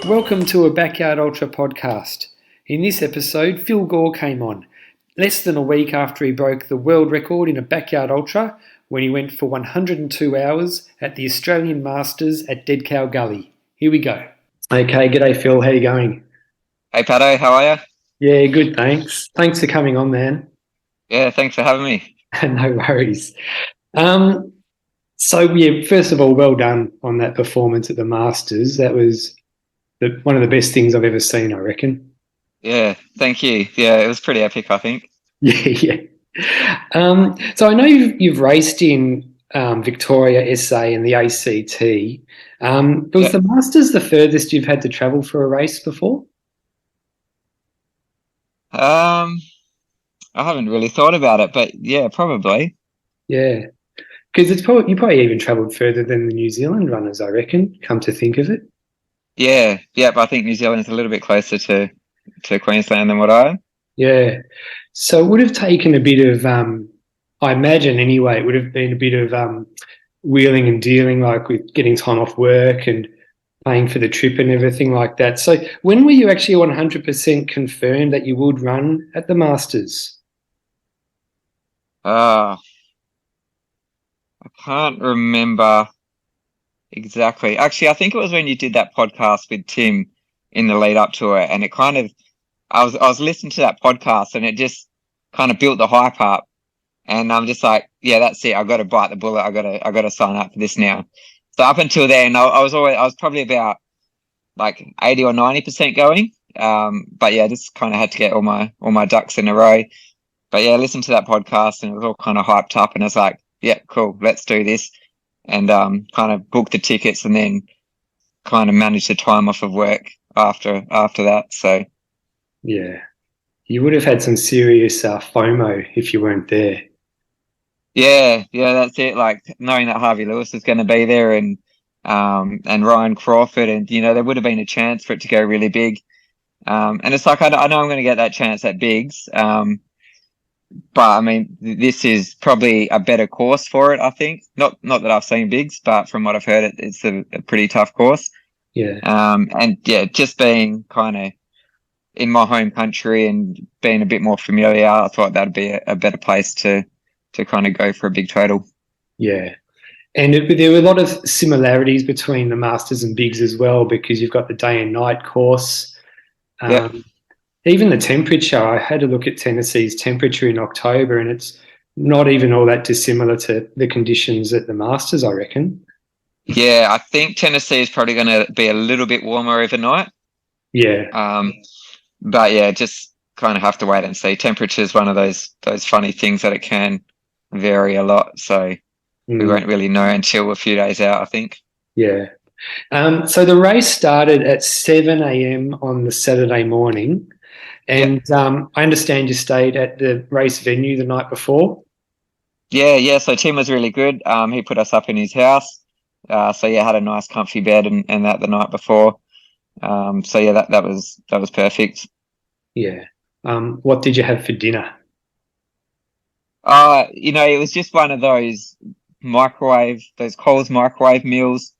Welcome to a Backyard Ultra podcast. In this episode, Phil Gore came on, less than a week after he broke the world record in a Backyard Ultra when he went for 102 hours at the Australian Masters at Dead Cow Gully. Here we go. Okay, g'day Phil, how you going? Hey Pato, how are you? Yeah, good, thanks. Thanks for coming on, man. Yeah, thanks for having me. No worries. First of all, well done on that performance at the Masters. That was one of the best things I've ever seen, I reckon. Yeah, thank you. Yeah, it was pretty epic, I think. Yeah. So I know you've raced in Victoria, SA and the ACT. Was the Masters the furthest you've had to travel for a race before? I haven't really thought about it, but yeah, probably. Yeah, because you probably even travelled further than the New Zealand runners, I reckon, come to think of it. Yeah, but I think New Zealand is a little bit closer to Queensland than what I am. Yeah. So it would have taken a bit of, I imagine anyway, it would have been a bit of wheeling and dealing, like with getting time off work and paying for the trip and everything like that. So when were you actually 100% confirmed that you would run at the Masters? I can't remember exactly. Actually, I think it was when you did that podcast with Tim in the lead up to it, and it kind of, I was listening to that podcast, and it just kind of built the hype up, and I'm just like, yeah, that's it. I've got to bite the bullet. I got to sign up for this now. So up until then, I was probably about like 80 or 90% going. But yeah, just kind of had to get all my ducks in a row. But yeah, I listened to that podcast, and it was all kind of hyped up, and I was like, yeah, cool, let's do this. And kind of booked the tickets, and then kind of managed the time off of work after that. So yeah, you would have had some serious FOMO if you weren't there. Yeah, that's it. Like knowing that Harvey Lewis was going to be there, and Ryan Crawford, and there would have been a chance for it to go really big. And it's like I know I'm going to get that chance at Bigs. But I mean, this is probably a better course for it, I think. Not that I've seen Bigs, but from what I've heard, it's a pretty tough course. Yeah. And yeah, just being kind of in my home country and being a bit more familiar, I thought that'd be a better place to kind of go for a big total. Yeah. And there were a lot of similarities between the Masters and Bigs as well, because you've got the day and night course. Even the temperature, I had a look at Tennessee's temperature in October, and it's not even all that dissimilar to the conditions at the Masters, I reckon. Yeah, I think Tennessee is probably going to be a little bit warmer overnight. Yeah. But yeah, just kind of have to wait and see. Temperature is one of those funny things that it can vary a lot. So we won't really know until a few days out, I think. Yeah. So the race started at 7 a.m. on the Saturday morning. And I understand you stayed at the race venue the night before. Yeah. So Tim was really good. He put us up in his house. So yeah, had a nice comfy bed and that the night before. So yeah, that was perfect. Yeah. What did you have for dinner? It was just one of those Coles microwave meals.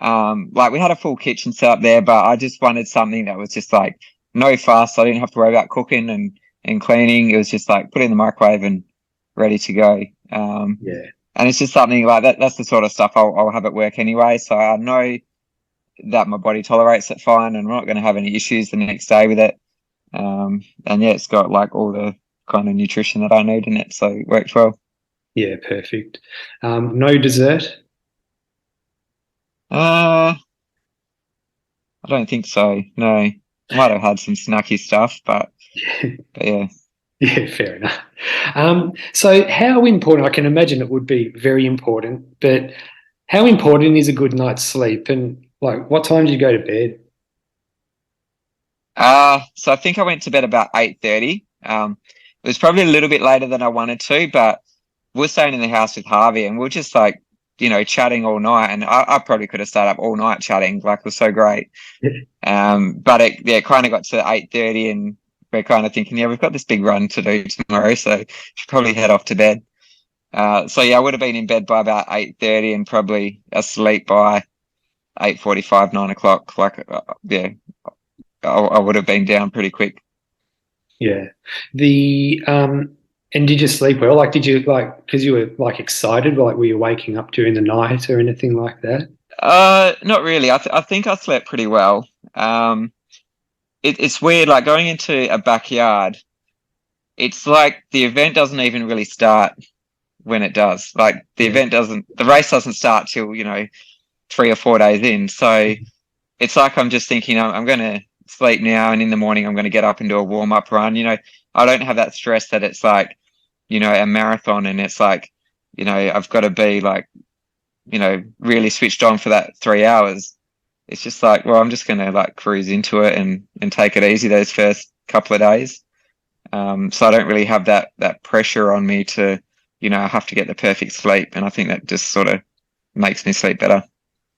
Like we had a full kitchen set up there, but I just wanted something that was just like no fuss. I didn't have to worry about cooking and cleaning. It was just like put it in the microwave and ready to go. And it's just something like that. That's the sort of stuff I'll have at work anyway. So I know that my body tolerates it fine, and we're not going to have any issues the next day with it. And yeah, it's got like all the kind of nutrition that I need in it. So it worked well. Yeah, perfect. No dessert? I don't think so. No. Might have had some snacky stuff, but yeah. Yeah, fair enough. So how important, I can imagine it would be very important, but how important is a good night's sleep, and like what time did you go to bed? So I think I went to bed about 8:30. It was probably a little bit later than I wanted to, but we're staying in the house with Harvey, and we're just like, chatting all night, and I probably could have stayed up all night chatting. Like, it was so great. But it kind of got to 8:30, and we're kind of thinking, yeah, we've got this big run to do tomorrow, so should probably head off to bed. So yeah, I would have been in bed by about 8:30 and probably asleep by 8:45, 9 o'clock. Like, yeah, I would have been down pretty quick. Yeah. And did you sleep well? Like, did you like, because you were like excited, like, were you waking up during the night or anything like that? Not really. I think I slept pretty well. It's weird, like going into a backyard. It's like the event doesn't even really start when it does. Like Yeah. the race doesn't start till, 3 or 4 days in. So it's like I'm just thinking I'm going to sleep now, and in the morning I'm going to get up and do a warm up run. I don't have that stress that it's like, a marathon, and it's like, I've got to be like, really switched on for that 3 hours. It's just like, well, I'm just going to like cruise into it and take it easy those first couple of days. So I don't really have that pressure on me to, I have to get the perfect sleep. And I think that just sort of makes me sleep better.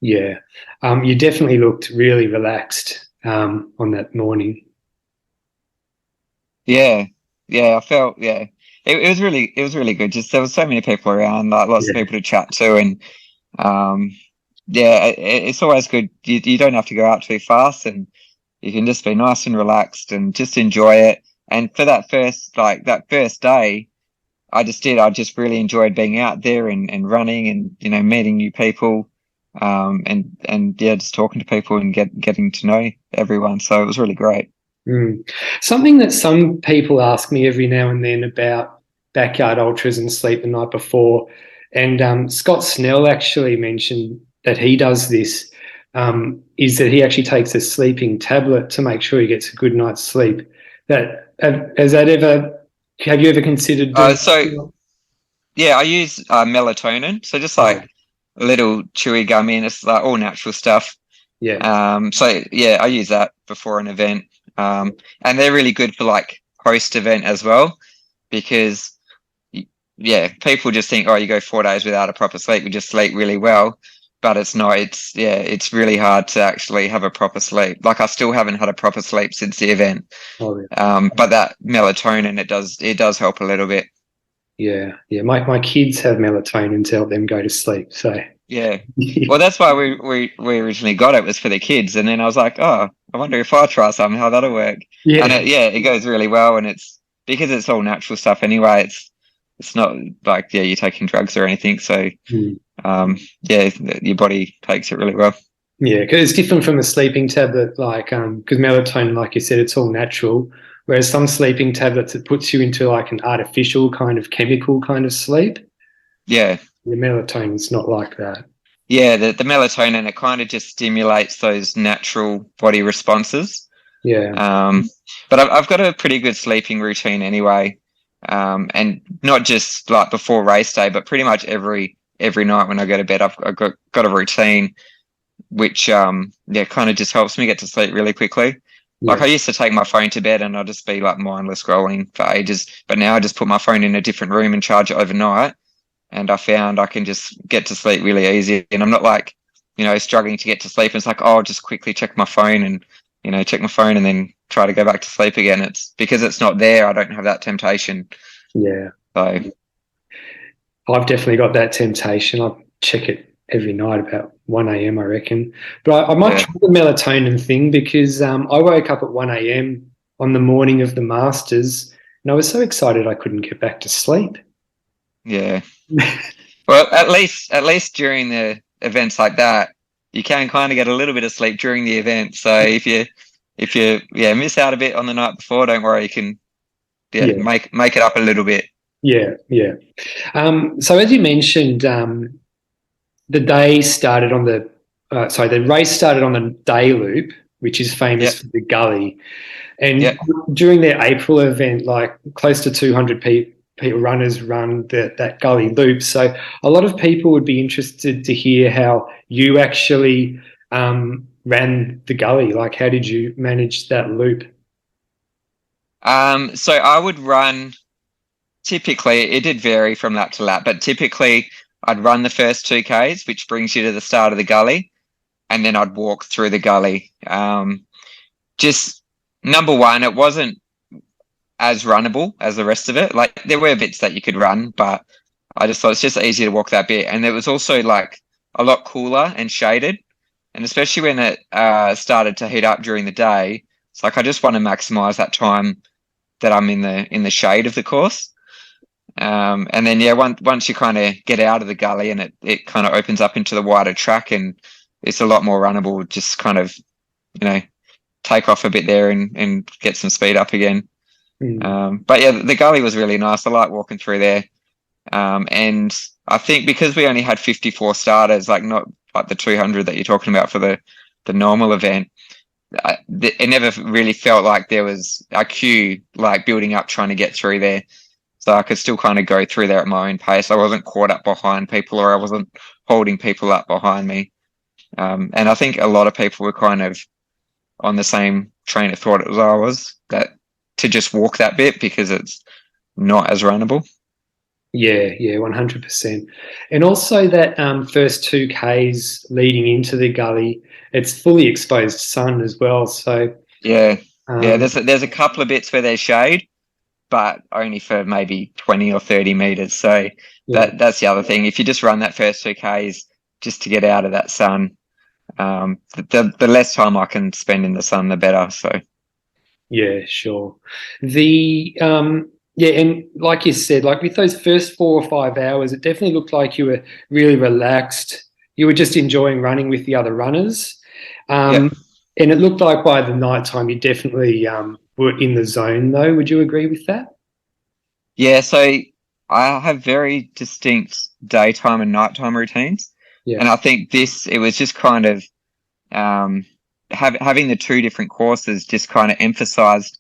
Yeah. You definitely looked really relaxed on that morning. Yeah. Yeah. I felt, yeah. It was really good. Just there was so many people around, like lots of Yeah. people to chat to, and yeah, it's always good. You don't have to go out too fast, and you can just be nice and relaxed and just enjoy it. And for that first day, I just really enjoyed being out there and running and, meeting new people, and yeah, just talking to people and getting to know everyone. So it was really great. Mm. Something that some people ask me every now and then about backyard ultras and sleep the night before, and Scott Snell actually mentioned that he does this, is that he actually takes a sleeping tablet to make sure he gets a good night's sleep. Have you ever considered doing So that? yeah, I use melatonin. So just Oh, like a little chewy gummy, and it's like all natural stuff. yeah. So yeah, I use that before an event. And they're really good for like post event as well, because yeah, people just think, oh, you go 4 days without a proper sleep, you just sleep really well. But it's not, it's really hard to actually have a proper sleep. Like I still haven't had a proper sleep since the event. Oh, But that melatonin, it does help a little bit. yeah. Yeah. My kids have melatonin to help them go to sleep. So, Yeah. Well, that's why we originally got it, was for the kids. And then I was like, oh, I wonder if I try something, how that'll work. And yeah. it goes really well. And it's because it's all natural stuff anyway. It's not like, yeah, you're taking drugs or anything. So, Mm. yeah, your body takes it really well. Yeah, because it's different from a sleeping tablet, like because melatonin, like you said, it's all natural. Whereas some sleeping tablets, it puts you into like an artificial kind of chemical kind of sleep. Yeah. The melatonin's not like that. Yeah. The melatonin, it kind of just stimulates those natural body responses. Yeah, But I've got a pretty good sleeping routine anyway. And not just like before race day, but pretty much every night when I go to bed, I've got a routine which yeah, kind of just helps me get to sleep really quickly. Like yeah, I used to take my phone to bed and I'll just be like mindless scrolling for ages, but now I just put my phone in a different room and charge it overnight, and I found I can just get to sleep really easy, and I'm not like, struggling to get to sleep. It's like, oh, I'll just quickly check my phone and, check my phone and then try to go back to sleep again. It's because it's not there, I don't have that temptation. yeah. So I've definitely got that temptation. I check it every night about 1 a.m., I reckon. But I might yeah, try the melatonin thing because I woke up at 1 a.m. on the morning of the Masters and I was so excited I couldn't get back to sleep. yeah. Well, at least during the events like that, you can kind of get a little bit of sleep during the event. So if you miss out a bit on the night before, don't worry, you can Yeah, make it up a little bit. yeah, yeah. So as you mentioned, the race started on the day loop, which is Yeah, famous for the gully. yeah. And during their April event, like close to 200 people runners run that gully loop. So a lot of people would be interested to hear how you actually ran the gully. Like, how did you manage that loop? So I would run, typically, it did vary from lap to lap, but typically I'd run the first 2Ks, which brings you to the start of the gully, and then I'd walk through the gully. Just number one, it wasn't as runnable as the rest of it. Like there were bits that you could run, but I just thought it's just easier to walk that bit. And it was also like a lot cooler and shaded. and especially when it started to heat up during the day, it's like I just want to maximize that time that I'm in the shade of the course. And then yeah, once you kind of get out of the gully and it kind of opens up into the wider track and it's a lot more runnable, just kind of, take off a bit there and get some speed up again. But yeah, the gully was really nice. I like walking through there. And I think because we only had 54 starters, like not like the 200 that you're talking about for the normal event, it never really felt like there was a queue like building up trying to get through there. So I could still kind of go through there at my own pace. I wasn't caught up behind people or I wasn't holding people up behind me. And I think a lot of people were kind of on the same train of thought as I was, that to just walk that bit because it's not as runnable. Yeah, 100%. And also that first 2Ks leading into the gully, it's fully exposed sun as well. So yeah, there's a couple of bits where there's shade, but only for maybe 20 or 30 meters. So that's the other thing. If you just run that first 2Ks just to get out of that sun, the less time I can spend in the sun, the better. So yeah, sure. And like you said, like with those first 4 or 5 hours, it definitely looked like you were really relaxed. You were just enjoying running with the other runners. And it looked like by the nighttime, you definitely were in the zone, though. Would you agree with that? Yeah, so I have very distinct daytime and nighttime routines. Yeah. And I think it was just kind of having the two different courses just kind of emphasized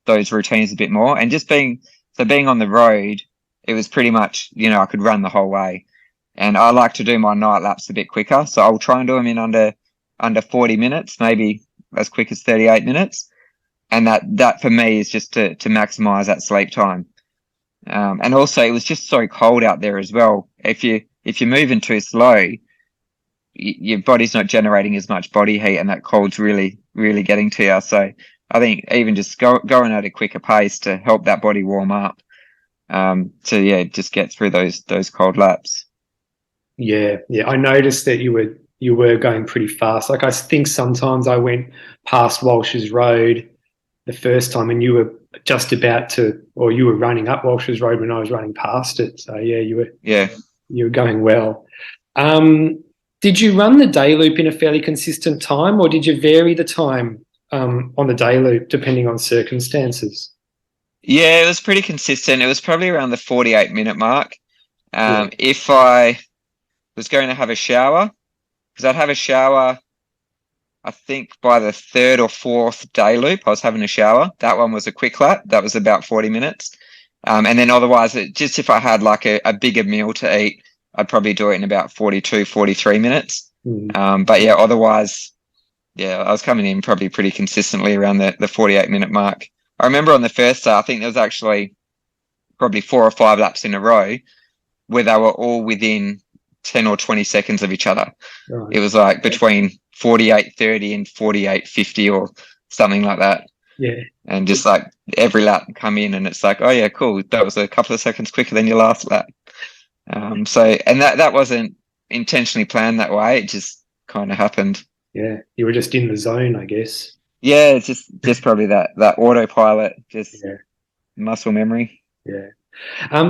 those routines a bit more. And just being on the road, it was pretty much, I could run the whole way. And I like to do my night laps a bit quicker. So I'll try and do them in under 40 minutes, maybe as quick as 38 minutes. And that for me is just to maximize that sleep time. And also it was just so cold out there as well. If you're moving too slow, your body's not generating as much body heat and that cold's really, really getting to you. So I think even just going at a quicker pace to help that body warm up, just get through those cold laps. Yeah. I noticed that you were going pretty fast. Like I think sometimes I went past Walsh's Road the first time and you were just about to, or you were running up Walsh's Road when I was running past it. So yeah, you were going well. Did you run the day loop in a fairly consistent time, or did you vary the time on the day loop depending on circumstances? Yeah, it was pretty consistent. It was probably around the 48-minute mark. If I was going to have a shower, because I'd have a shower, I think by the third or fourth day loop, I was having a shower. That one was a quick lap. That was about 40 minutes. And then otherwise, just if I had like a bigger meal to eat, I'd probably do it in about 42, 43 minutes. But yeah, otherwise, I was coming in probably pretty consistently around the 48-minute mark. I remember on the first day, I think there was actually probably 4 or 5 laps in a row where they were all within 10 or 20 seconds of each other. Right. It was like between 48:30 and 48:50 or something like that. Yeah. And just like every lap come in and it's like, oh yeah, cool. That was a couple of seconds quicker than your last lap. And that wasn't intentionally planned that way. It just kind of happened. Yeah. You were just in the zone, I guess. Yeah, it's just probably that autopilot, just muscle memory. Yeah.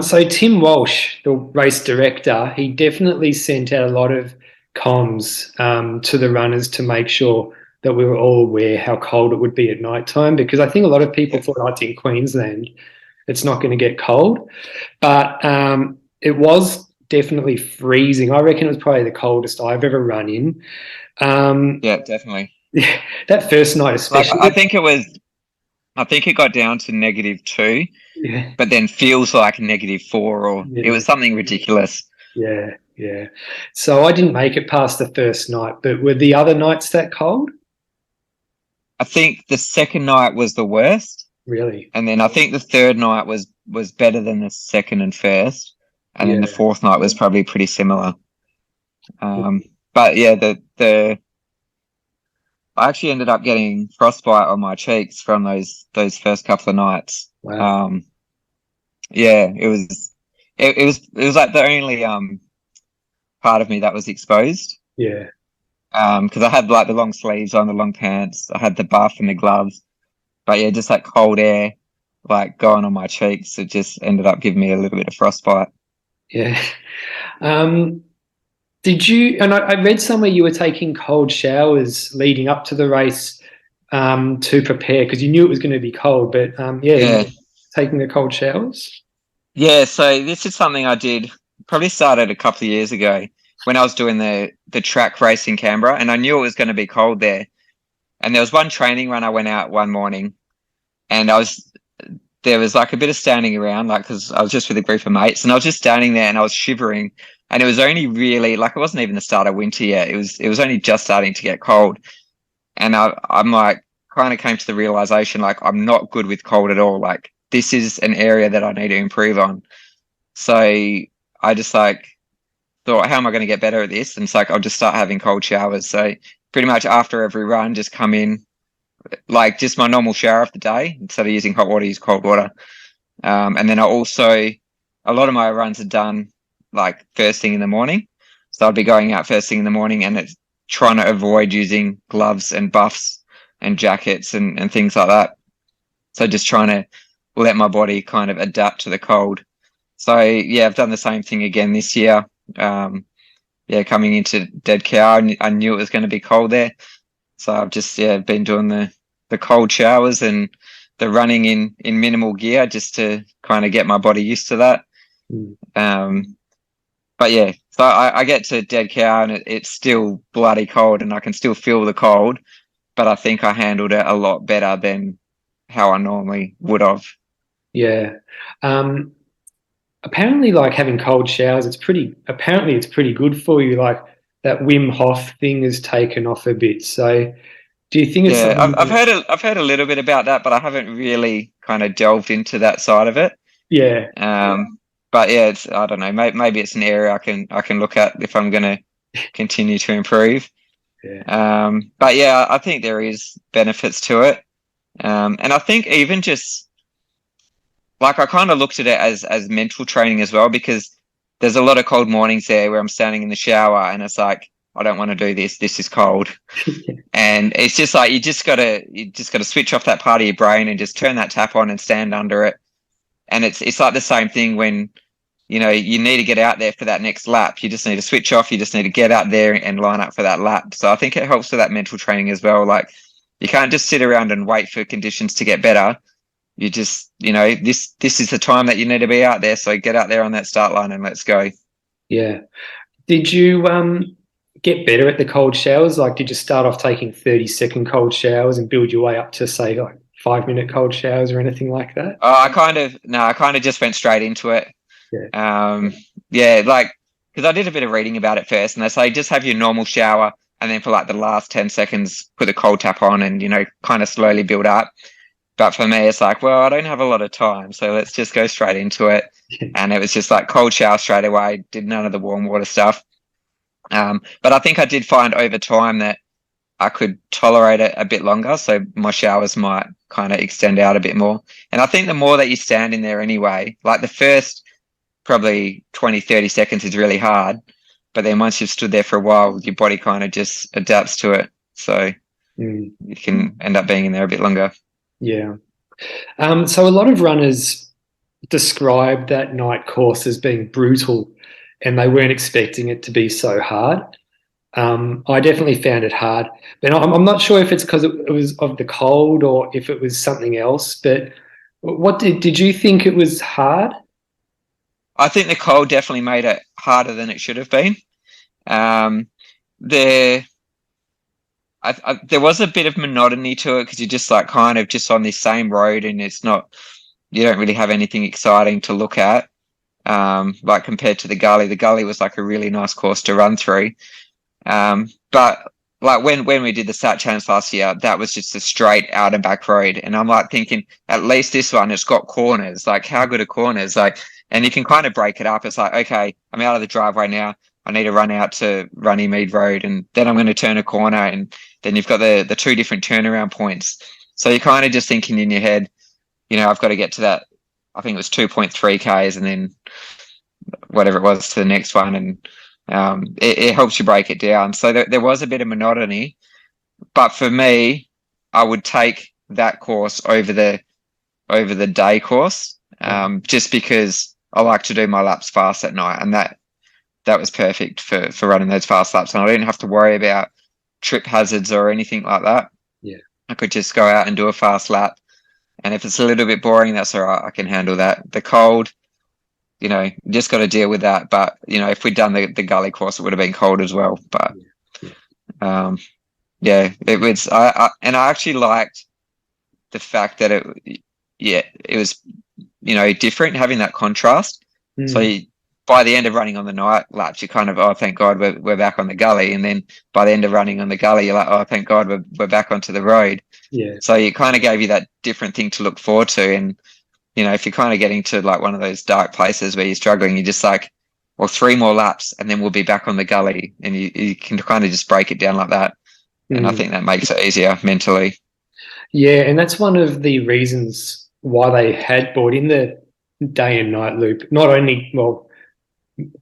So Tim Walsh, the race director, he definitely sent out a lot of comms to the runners to make sure that we were all aware how cold it would be at night time, because I think a lot of people thought, oh, it's in Queensland, it's not going to get cold. But it was definitely freezing. I reckon it was probably the coldest I've ever run in. Yeah, definitely. That first night especially. I think it got down to -2, but then feels like -4, or it was something ridiculous. Yeah. So I didn't make it past the first night, but were the other nights that cold? I think the second night was the worst. Really? And then I think the third night was better than the second and first. And then the fourth night was probably pretty similar. But yeah, I actually ended up getting frostbite on my cheeks from those first couple of nights. Wow. It was like the only part of me that was exposed. Yeah. Because I had like the long sleeves on, the long pants, I had the buff and the gloves. But yeah, just like cold air, like going on my cheeks, it just ended up giving me a little bit of frostbite. Yeah. Um, did you, and I read somewhere you were taking cold showers leading up to the race to prepare because you knew it was going to be cold, but yeah, you Yeah. were taking the cold showers? Yeah, so this is something I did probably started a couple of years ago when I was doing the track race in Canberra, and I knew it was going to be cold there. And there was one training run I went out one morning, and there was like a bit of standing around, like because I was just with a group of mates, and I was just standing there and I was shivering, and it was only really like it wasn't even the start of winter yet. It was only just starting to get cold, and I'm like kind of came to the realization like I'm not good with cold at all. Like this is an area that I need to improve on. So I just like thought, how am I going to get better at this? And it's like I'll just start having cold showers. So pretty much after every run, just come in like just my normal shower of the day instead of using hot water, use cold water. And then a lot of my runs are done like first thing in the morning. So I'd be going out first thing in the morning and it's trying to avoid using gloves and buffs and jackets and things like that. So just trying to let my body kind of adapt to the cold. So yeah, I've done the same thing again this year. Yeah, coming into Dead Cow, I knew it was going to be cold there. So I've just been doing the cold showers and the running in minimal gear just to kind of get my body used to that. Mm. But yeah, so I get to Dead Cow and it's still bloody cold and I can still feel the cold, but I think I handled it a lot better than how I normally would have. Yeah. Um, apparently, like having cold showers, apparently it's pretty good for you. Like that Wim Hof thing is taken off a bit. So do you think it's Yeah, something that, I've heard a little bit about that, but I haven't really kind of delved into that side of it. yeah, But yeah, it's I don't know. Maybe it's an area I can look at if I'm going to continue to improve. yeah, But yeah, I think there is benefits to it. And I think even just like I kind of looked at it as mental training as well because there's a lot of cold mornings there where I'm standing in the shower and it's like I don't want to do this. This is cold. And it's just like you just gotta switch off that part of your brain and just turn that tap on and stand under it. And it's like the same thing when you need to get out there for that next lap. You just need to switch off. You just need to get out there and line up for that lap. So I think it helps with that mental training as well. Like you can't just sit around and wait for conditions to get better. You just, this is the time that you need to be out there. So get out there on that start line and let's go. yeah. Did you get better at the cold showers? Like, did you start off taking 30-second cold showers and build your way up to say like 5-minute cold showers or anything like that? I kind of just went straight into it. Yeah. Yeah, like because I did a bit of reading about it first, and they say just have your normal shower, and then for like the last 10 seconds, put the cold tap on, and kind of slowly build up. But for me, it's like, well, I don't have a lot of time, so let's just go straight into it. And it was just like cold shower straight away. Did none of the warm water stuff. But I think I did find over time that I could tolerate it a bit longer, so my showers might kind of extend out a bit more. And I think the more that you stand in there anyway, like the first probably 20, 30 seconds is really hard. But then once you've stood there for a while, your body kind of just adapts to it. So you can end up being in there a bit longer. Yeah. So a lot of runners describe that night course as being brutal and they weren't expecting it to be so hard. I definitely found it hard, but I'm not sure if it's because it was of the cold or if it was something else. But what did you think it was hard? I think the cold definitely made it harder than it should have been. Um, there, there was a bit of monotony to it because you're just like kind of just on this same road and you don't really have anything exciting to look at. Like compared to the gully was like a really nice course to run through. But like when we did the Sat Challenge last year, that was just a straight out and back road. And I'm like thinking, at least this one, it's got corners. Like how good are corners? Like, and you can kind of break it up. It's like, okay, I'm out of the driveway now. I need to run out to Runnymede Road and then I'm going to turn a corner and then you've got the two different turnaround points. So you're kind of just thinking in your head, I've got to get to that. I think it was 2.3 Ks and then whatever it was to the next one. And It helps you break it down. So there was a bit of monotony, but for me, I would take that course over the day course, just because I like to do my laps fast at night, and that was perfect for running those fast laps, and I didn't have to worry about trip hazards or anything like that. Yeah, I could just go out and do a fast lap, and if it's a little bit boring, that's all right. I can handle that. The cold, just got to deal with that. But if we'd done the gully course, it would have been cold as well. But it was. I actually liked the fact that it was different, having that contrast. So by the end of running on the night laps, you kind of, oh, thank God we're back on the gully, and then by the end of running on the gully, you're like, oh, thank God we're back onto the road. Yeah. So it kind of gave you that different thing to look forward to, and if you're kind of getting to like one of those dark places where you're struggling, you're just like, well, 3 more laps and then we'll be back on the gully, and you can kind of just break it down like that. And I think that makes it easier mentally. Yeah, and that's one of the reasons why they had brought in the day and night loop. Not only,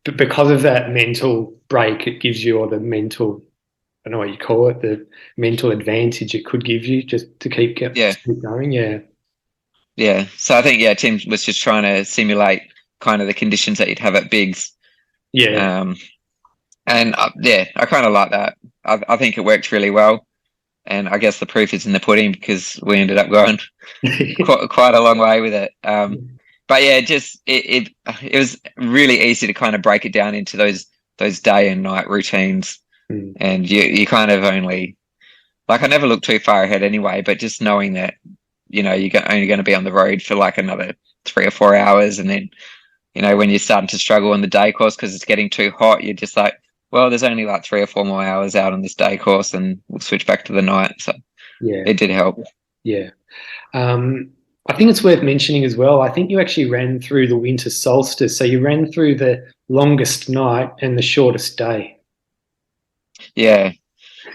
because of that mental break it gives you, or the mental, I don't know what you call it, the mental advantage it could give you just to keep going. Yeah. So I think, Tim was just trying to simulate kind of the conditions that you'd have at Bigs. Yeah. And I kind of like that. I think it worked really well. And I guess the proof is in the pudding, because we ended up going quite a long way with it. But yeah, it was really easy to kind of break it down into those day and night routines. And you kind of only, like, I never look too far ahead anyway, but just knowing that, you're only going to be on the road for like another 3 or 4 hours. And then, when you're starting to struggle on the day course because it's getting too hot, you're just like, well, there's only like 3 or 4 more hours out on this day course, and we'll switch back to the night. So it did help. Yeah. I think it's worth mentioning as well, I think you actually ran through the winter solstice. So you ran through the longest night and the shortest day. Yeah.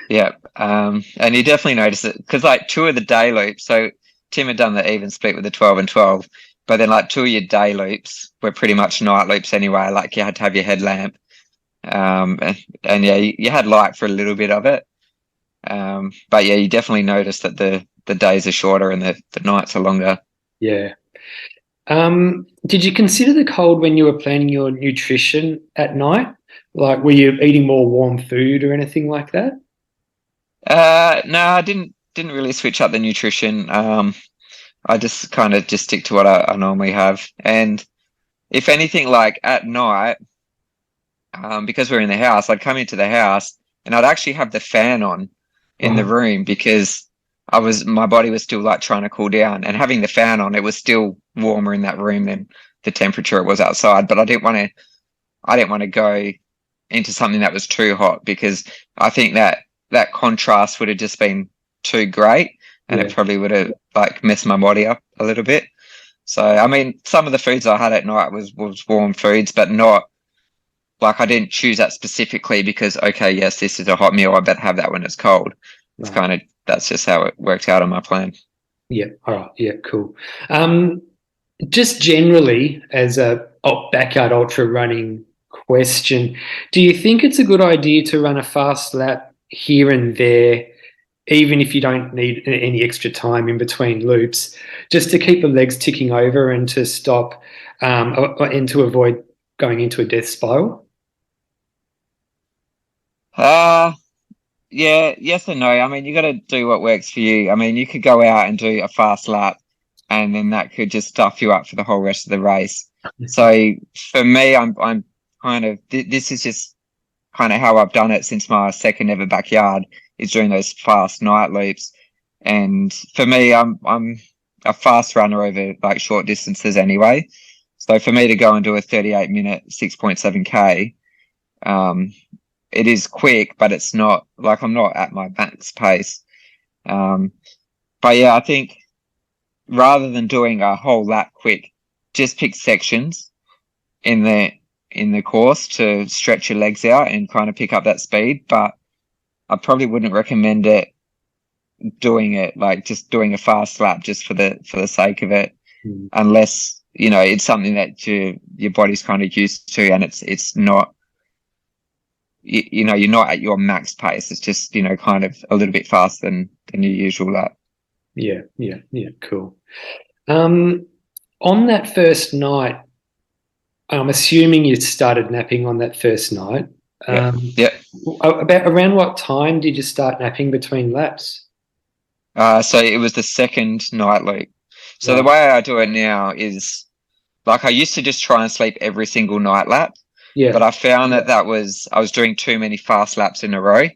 And you definitely notice it, because like 2 of the day loops, so Tim had done the even split with the 12 and 12, but then like 2 of your day loops were pretty much night loops anyway. Like you had to have your headlamp. And you had light for a little bit of it. But yeah, you definitely noticed that the days are shorter and the nights are longer. Yeah. Did you consider the cold when you were planning your nutrition at night? Like, were you eating more warm food or anything like that? No, I didn't really switch up the nutrition. I just kind of just stick to what I normally have. And if anything, like at night, because we're in the house, I'd come into the house and I'd actually have the fan on in the room, because my body was still like trying to cool down, and having the fan on, it was still warmer in that room than the temperature it was outside. But I didn't want to go into something that was too hot, because I think that contrast would have just been too great, and it probably would have like messed my body up a little bit. So, I mean, some of the foods I had at night was warm foods, but not like, I didn't choose that specifically because, okay, yes, this is a hot meal, I better have that when it's cold. It's kind of, that's just how it worked out on my plan. Yeah. All right. Yeah. Cool. Just generally, as a backyard ultra running question, do you think it's a good idea to run a fast lap here and there, even if you don't need any extra time in between loops, just to keep the legs ticking over and to stop and to avoid going into a death spiral? Yeah, yes and no. I mean, you got to do what works for you. I mean, you could go out and do a fast lap, and then that could just stuff you up for the whole rest of the race. So for me, I'm kind of, this is just kind of how I've done it since my second ever backyard, is doing those fast night loops. And for me, I'm a fast runner over like short distances anyway. So for me to go and do a 38-minute 6.7K, it is quick, but it's not like, I'm not at my max pace. But yeah, I think rather than doing a whole lap quick, just pick sections in the course to stretch your legs out and kind of pick up that speed. But I probably wouldn't recommend doing it like just doing a fast lap just for the sake of it, unless it's something that your body's kind of used to, and it's not you're not at your max pace. It's just, kind of a little bit faster than your usual lap. Yeah, cool. On that first night, I'm assuming you started napping on that first night. Yeah. About around what time did you start napping between laps? So it was the second night loop. So the Right. way I do it now is like I used to just try and sleep every single night lap, but Yeah. I found that I was doing too many fast laps in a row.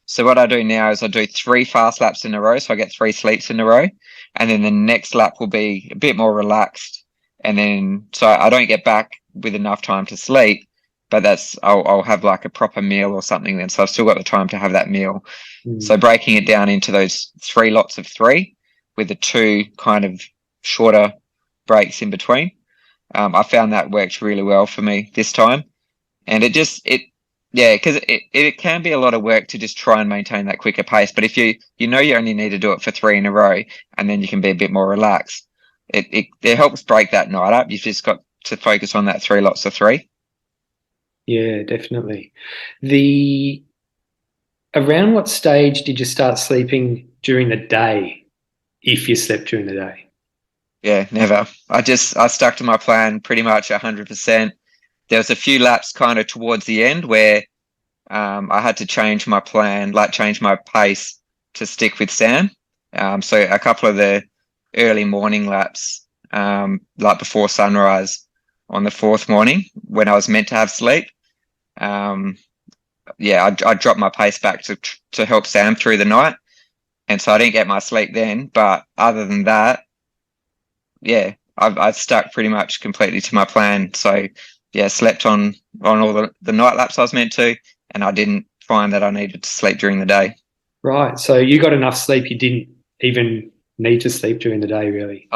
So what I do now is I do 3 fast laps in a row, so I get 3 sleeps in a row, and then the next lap will be a bit more relaxed, and then so I don't get back with enough time to sleep, but I'll have like a proper meal or something then, so I've still got the time to have that meal. So breaking it down into those 3 lots of 3 with the 2 kind of shorter breaks in between, I found that worked really well for me this time, and because it can be a lot of work to just try and maintain that quicker pace. But if you only need to do it for 3 in a row, and then you can be a bit more relaxed, it helps break that night up. You've just got to focus on that 3 lots of 3. Yeah, definitely. Around what stage did you start sleeping during the day, if you slept during the day? Yeah, never. I stuck to my plan pretty much 100%. There was a few laps kind of towards the end where I had to change my plan, like change my pace to stick with Sam. So a couple of the early morning laps, like before sunrise on the 4th morning when I was meant to have sleep, I dropped my pace back to help Sam through the night, and so I didn't get my sleep then. But other than that, yeah, I've stuck pretty much completely to my plan. So yeah, slept on all the night laps I was meant to, and I didn't find that I needed to sleep during the day. Right. So you got enough sleep. You didn't even need to sleep during the day, really.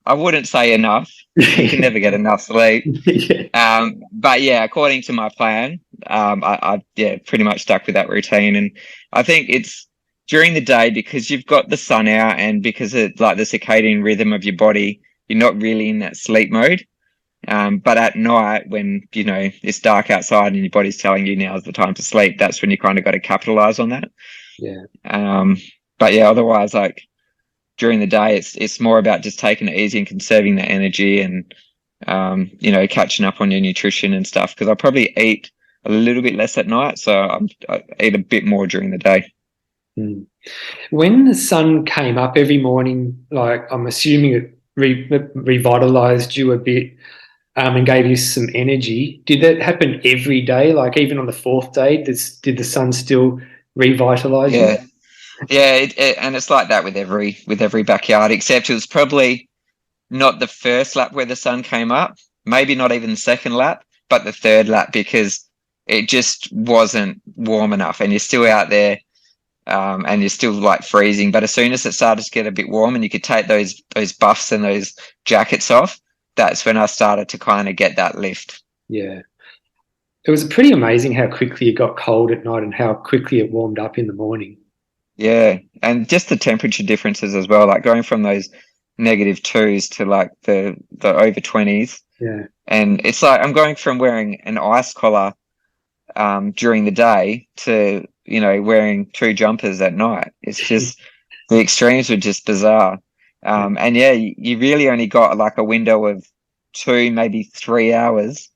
I wouldn't say enough. You can never get enough sleep. Yeah. But yeah, according to my plan, I pretty much stuck with that routine. And I think it's during the day because you've got the sun out and because it's like the circadian rhythm of your body, you're not really in that sleep mode. But at night when, it's dark outside and your body's telling you now's the time to sleep, that's when you kind of got to capitalize on that. Yeah. But yeah, otherwise, like during the day, it's more about just taking it easy and conserving the energy and, catching up on your nutrition and stuff. Because I probably eat a little bit less at night, so I eat a bit more during the day. When the sun came up every morning, like I'm assuming it revitalized you a bit, and gave you some energy. Did that happen every day? Like even on the 4th day, did the sun still revitalize you? Yeah, and it's like that with every backyard, except it was probably not the first lap where the sun came up, maybe not even the second lap, but the 3rd lap because it just wasn't warm enough, and you're still out there, and you're still like freezing. But as soon as it started to get a bit warm, and you could take those buffs and those jackets off, that's when I started to kind of get that lift. Yeah. It was pretty amazing how quickly it got cold at night and how quickly it warmed up in the morning. Yeah, and just the temperature differences as well, like going from those -2s to like the over 20s. Yeah. And it's like I'm going from wearing an ice collar during the day to, wearing 2 jumpers at night. It's just the extremes were just bizarre. And yeah, you really only got like a window of 2, maybe 3 hours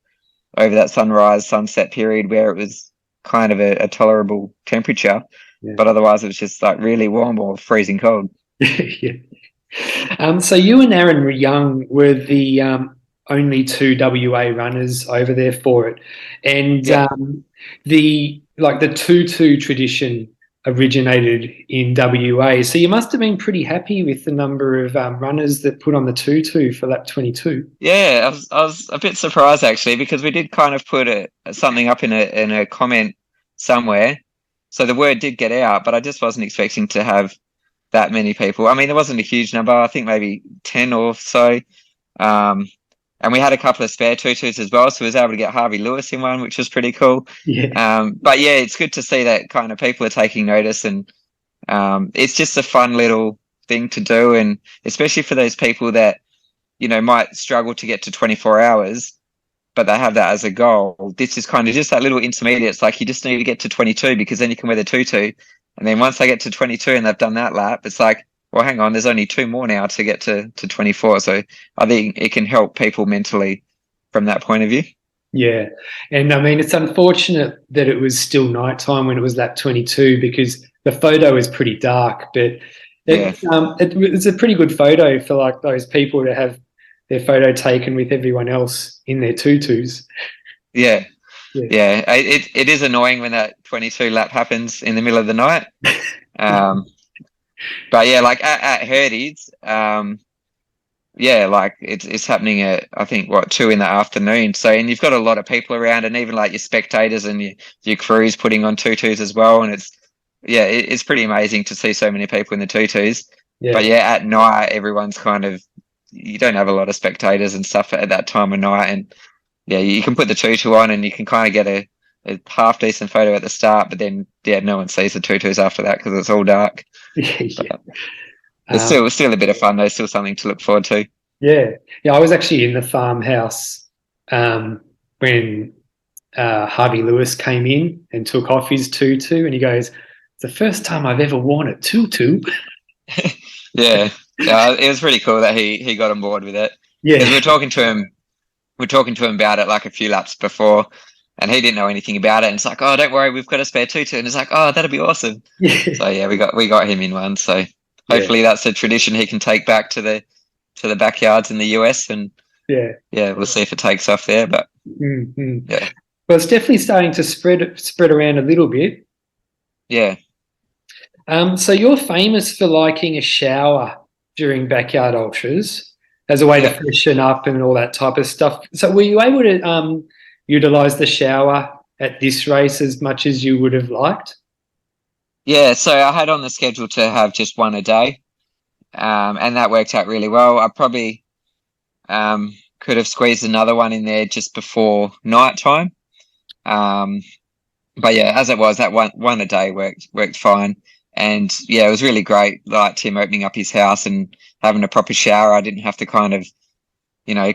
over that sunset period where it was kind of a tolerable temperature. Yeah. But otherwise it was just like really warm or freezing cold. Yeah. So you and Aaron Young were the only 2 WA runners over there for it, and the 2-2 tradition originated in WA. So you must have been pretty happy with the number of runners that put on the 2-2 for lap 22. Yeah, I was a bit surprised actually because we did kind of put something up in a comment somewhere, so the word did get out, but I just wasn't expecting to have that many people. I mean, there wasn't a huge number. I think maybe 10 or so. And we had a couple of spare 2-2s as well, so we was able to get Harvey Lewis in one, which was pretty cool. Yeah. But yeah, it's good to see that kind of people are taking notice, and it's just a fun little thing to do, and especially for those people that might struggle to get to 24 hours, but they have that as a goal. This is kind of just that little intermediate. It's like you just need to get to 22 because then you can wear the tutu. And then once they get to 22 and they've done that lap, it's like, well, hang on, there's only 2 more now to get to 24. So I think it can help people mentally from that point of view. Yeah. And I mean, it's unfortunate that it was still nighttime when it was lap 22 because the photo is pretty dark, but it's a pretty good photo for like those people to have their photo taken with everyone else in their tutus. Yeah. It is annoying when that 22 lap happens in the middle of the night. But yeah, like at Hurdy's, like it's happening at, I think, 2 in the afternoon. So, and you've got a lot of people around, and even like your spectators and your crews putting on tutus as well. And it's pretty amazing to see so many people in the tutus. Yeah. But yeah, at night, everyone's kind of, you don't have a lot of spectators and stuff at that time of night. And yeah, you can put the tutu on and you can kind of get a half decent photo at the start, but then no one sees the tutus after that because it's all dark. It's still a bit of fun though, still something to look forward to. Yeah. I was actually in the farmhouse when Harvey Lewis came in and took off his tutu, and he goes, "It's the first time I've ever worn a tutu." Yeah, it was pretty cool that he got on board with it. Yeah, because we're talking to him about it like a few laps before, and he didn't know anything about it. And it's like, "Oh, don't worry, we've got a spare tutu." And it's like, "Oh, that'd be awesome." Yeah. So yeah, we got him in one. So hopefully that's a tradition he can take back to the backyards in the US, and we'll see if it takes off there. But yeah, well, it's definitely starting to spread around a little bit. Yeah. So you're famous for liking a shower during backyard ultras as a way to freshen up and all that type of stuff. So were you able to utilize the shower at this race as much as you would have liked? Yeah, so I had on the schedule to have just one a day, and that worked out really well. I probably could have squeezed another one in there just before nighttime. But yeah, as it was, that one a day worked fine. And yeah, it was really great, like Tim opening up his house and having a proper shower. I didn't have to kind of,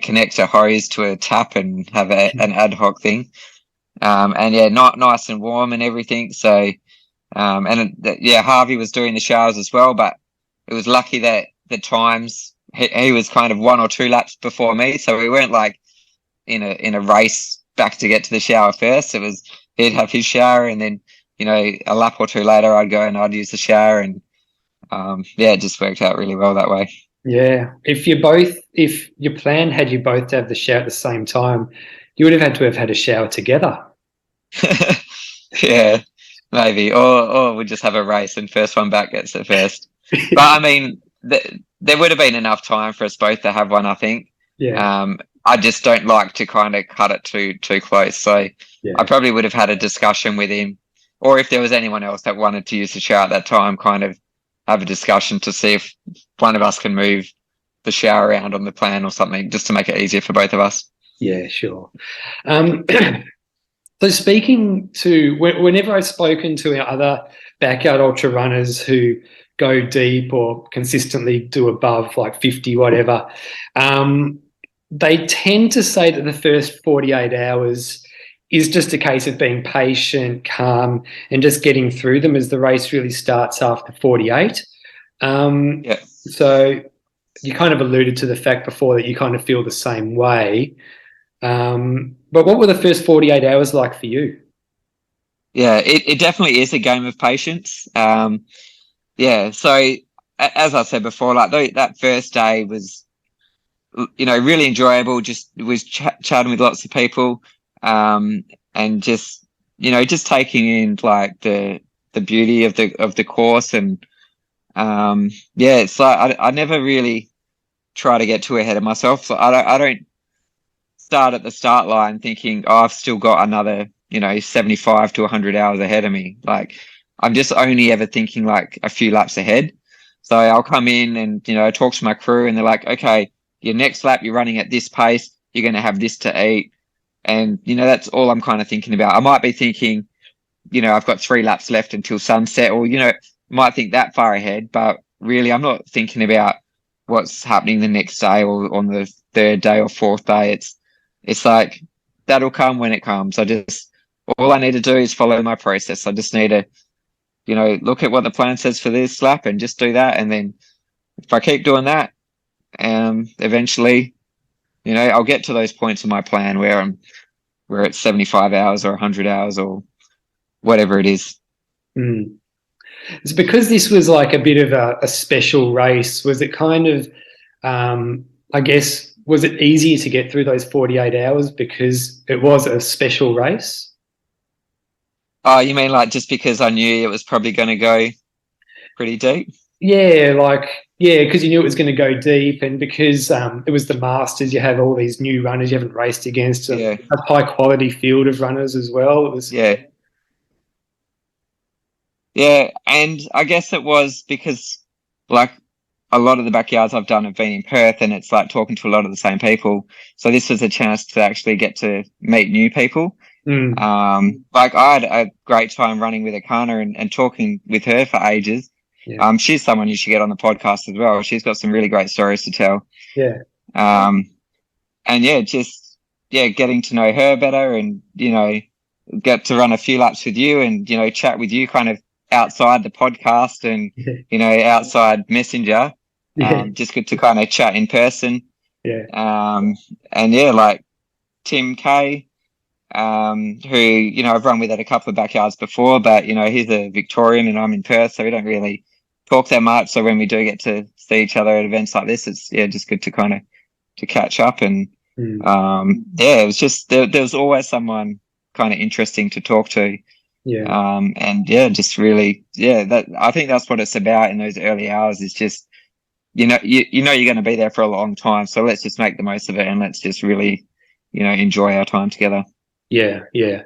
connect a hose to a tap and have an ad hoc thing. And yeah, not nice and warm and everything. So, Harvey was doing the showers as well, but it was lucky that the times he was kind of 1 or 2 laps before me. So we weren't like in a race back to get to the shower first. It was, he'd have his shower and then, a lap or 2 later, I'd go and I'd use the shower, and it just worked out really well that way. Yeah, if your plan had you both to have the shower at the same time, you would have had a shower together. Yeah, maybe, or we'd just have a race and first one back gets it first. But I mean, there would have been enough time for us both to have one, I think. Yeah. I just don't like to kind of cut it too close. So I probably would have had a discussion with him, or if there was anyone else that wanted to use the shower at that time, kind of have a discussion to see if one of us can move the shower around on the plan or something, just to make it easier for both of us. Yeah, sure. So speaking to, whenever I've spoken to our other backyard ultra runners who go deep or consistently do above like 50, whatever, they tend to say that the first 48 hours is just a case of being patient, calm, and just getting through them as the race really starts after 48. So you kind of alluded to the fact before that you kind of feel the same way. But what were the first 48 hours like for you? Yeah, it definitely is a game of patience. So as I said before, like that first day was, really enjoyable. Just was chatting with lots of people. And just taking in like the beauty of the course, and it's like I never really try to get too ahead of myself. So I don't start at the start line thinking, oh, I've still got another 75 to 100 hours ahead of me. Like I'm just only ever thinking like a few laps ahead. So I'll come in and talk to my crew, and they're like, okay, your next lap you're running at this pace, you're going to have this to eat. And, that's all I'm kind of thinking about. I might be thinking, I've got 3 laps left until sunset, or, might think that far ahead, but really I'm not thinking about what's happening the next day or on the 3rd day or 4th day. It's like that'll come when it comes. All I need to do is follow my process. I just need to, look at what the plan says for this lap and just do that. And then if I keep doing that, eventually, I'll get to those points of my plan where it's 75 hours or 100 hours or whatever it is. Mm. It's because this was like a bit of a special race. Was it kind of, I guess, was it easier to get through those 48 hours because it was a special race? Oh, you mean like just because I knew it was probably going to go pretty deep? Yeah, because you knew it was going to go deep, and because it was the Masters, you have all these new runners you haven't raced against, Yeah. a high quality field of runners as well. It was Yeah. Yeah, and I guess it was because like a lot of the backyards I've done have been in Perth, and it's like talking to a lot of the same people. So this was a chance to actually get to meet new people. Like I had a great time running with Akana and talking with her for ages. Yeah. She's someone you should get on the podcast as well. She's got some really great stories to tell. Yeah. And getting to know her better and, get to run a few laps with you and, chat with you kind of outside the podcast and, outside Messenger. Just good to kind of chat in person. Yeah. And like Tim Kay, who, I've run with at a couple of backyards before, but, he's a Victorian and I'm in Perth, so we don't really talk that much. So when we do get to see each other at events like this, it's just good to kind of to catch up. And it was just there was always someone kind of interesting to talk to. Yeah. Just really, that I think that's what it's about in those early hours is just, you're going to be there for a long time. So let's just make the most of it and let's just really, enjoy our time together. Yeah, yeah.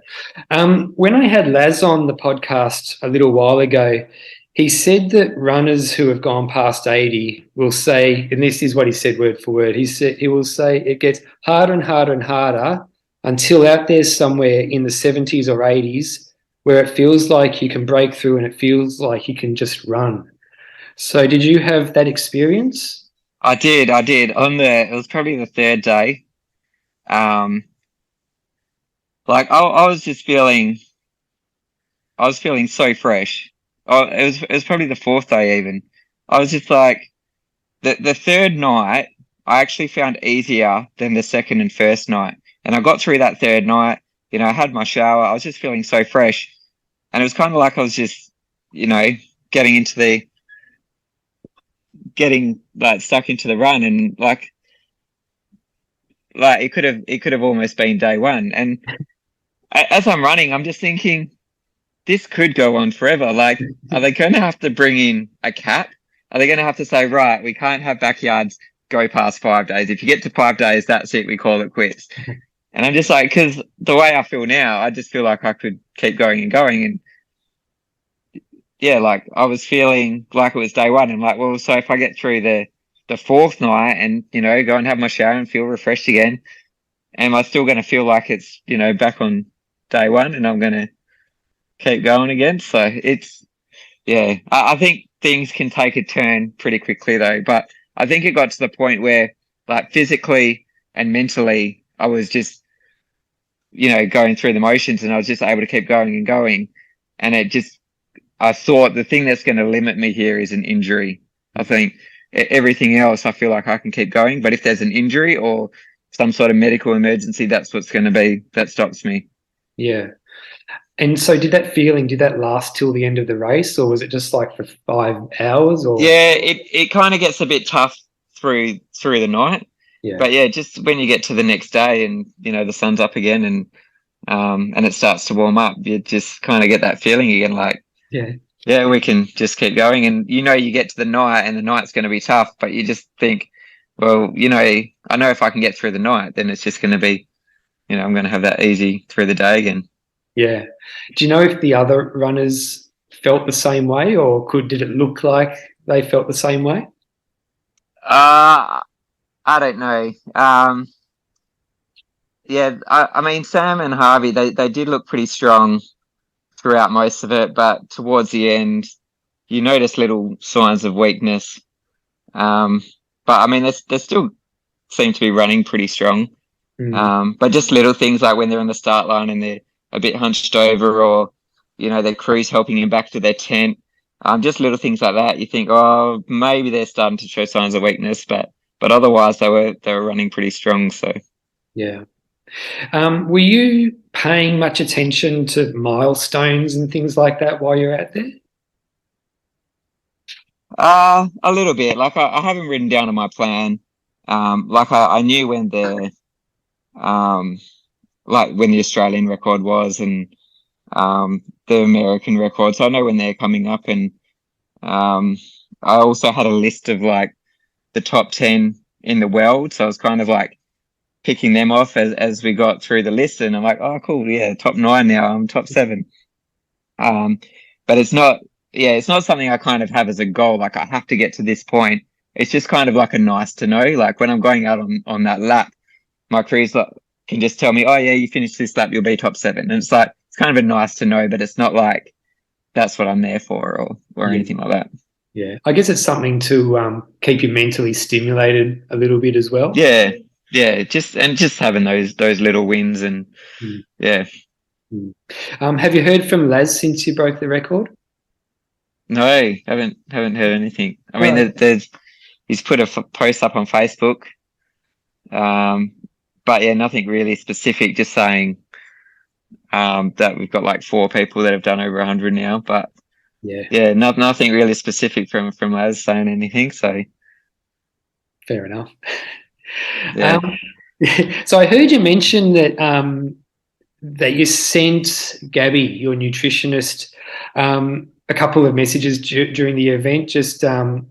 When I had Laz on the podcast a little while ago, he said that runners who have gone past 80 will say, and this is what he said word for word, he will say it gets harder and harder and harder until out there somewhere in the 70s or 80s where it feels like you can break through and it feels like you can just run. So did you have that experience? I did. It was probably the third day. Like I was feeling so fresh. Oh, it was probably the fourth day even. I was just like the third night I actually found easier than the second and first night. And I got through that third night, I had my shower, I was just feeling so fresh. And it was kind of like I was just, getting like stuck into the run and like it could have almost been day one. And as I'm running, I'm just thinking, this could go on forever. Like, are they going to have to bring in a cap? Are they going to have to say, right, we can't have backyards go past 5 days. If you get to 5 days, that's it. We call it quits. And I'm just like, because the way I feel now, I just feel like I could keep going and going. And like I was feeling like it was day one. I'm like, well, so if I get through the fourth night and, go and have my shower and feel refreshed again, am I still going to feel like it's, back on day one and I'm going to keep going again? So it's, I think things can take a turn pretty quickly though. But I think it got to the point where like physically and mentally, I was just, going through the motions and I was just able to keep going and going. And I thought the thing that's going to limit me here is an injury. I think everything else, I feel like I can keep going. But if there's an injury or some sort of medical emergency, that's what's going to be, that stops me. Yeah. And so did that last till the end of the race or was it just like for 5 hours or? Yeah, it kind of gets a bit tough through the night. Yeah. But just when you get to the next day and, the sun's up again and it starts to warm up, you just kind of get that feeling again, like, we can just keep going. And, you get to the night and the night's going to be tough, but you just think, well, I know if I can get through the night, then it's just going to be, I'm going to have that easy through the day again. Yeah. Do you know if the other runners felt the same way or did it look like they felt the same way? I don't know. I mean, Sam and Harvey, they did look pretty strong throughout most of it, but towards the end, you notice little signs of weakness. But I mean, they still seem to be running pretty strong. But just little things like when they're on the start line and they're a bit hunched over, or their crew's helping them back to their tent. Just little things like that. You think, oh, maybe they're starting to show signs of weakness, but otherwise they were running pretty strong. So yeah. Were you paying much attention to milestones and things like that while you're out there? a little bit. Like I haven't written down on my plan. Like I knew when um when the Australian record was, and the American record. So I know when they're coming up, and I also had a list of like the top 10 in the world. So I was kind of like picking them off as we got through the list, and I'm like, oh, cool, yeah, top 9 now. I'm top 7. But it's not, it's not something I kind of have as a goal. Like I have to get to this point. It's just kind of like a nice to know. Like when I'm going out on that lap, my crew's like, can just tell me, oh yeah, you finished this lap, you'll be top 7. And it's like, it's kind of a nice to know, but it's not like that's what I'm there for, or anything like that. Yeah, I guess it's something to keep you mentally stimulated a little bit as well. Yeah, just having those little wins, and yeah. Have you heard from Laz since you broke the record? No, haven't heard anything. I mean, he's put a post up on Facebook, but yeah, nothing really specific. Just saying that we've got like 4 people that have done over 100 now, but nothing really specific from Laz saying anything. So fair enough. Yeah. So I heard you mention that that you sent Gabby, your nutritionist, a couple of messages during the event, just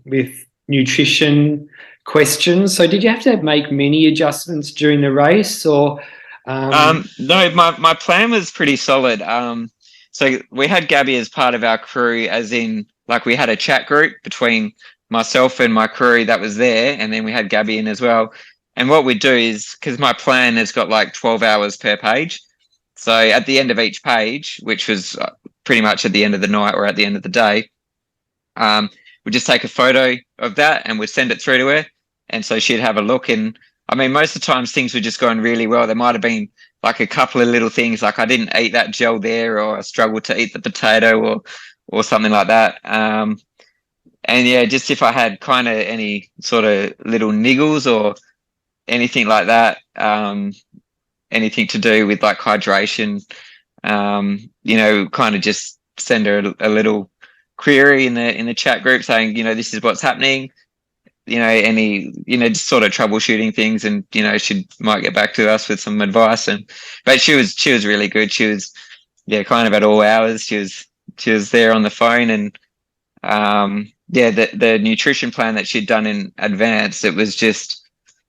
with nutrition questions. So did you have to make many adjustments during the race, or? No, my plan was pretty solid. So we had Gabby as part of our crew, as in like we had a chat group between myself and my crew that was there, and then we had Gabby in as well. And what we do is, because my plan has got like 12 hours per page, so at the end of each page, which was pretty much at the end of the night or at the end of the day, we'd just take a photo of that and we'd send it through to her. And so she'd have a look. And I mean, most of the times things were just going really well. There might have been like a couple of little things, like I didn't eat that gel there, or I struggled to eat the potato, or something like that. And yeah, just if I had kind of any sort of little niggles or anything like that, anything to do with like hydration, kind of just send her a little query in the chat group saying, this is what's happening, any, just sort of troubleshooting things, and, she might get back to us with some advice. But she was really good. She was, kind of at all hours. She was there on the phone, and, the nutrition plan that she'd done in advance, it was just,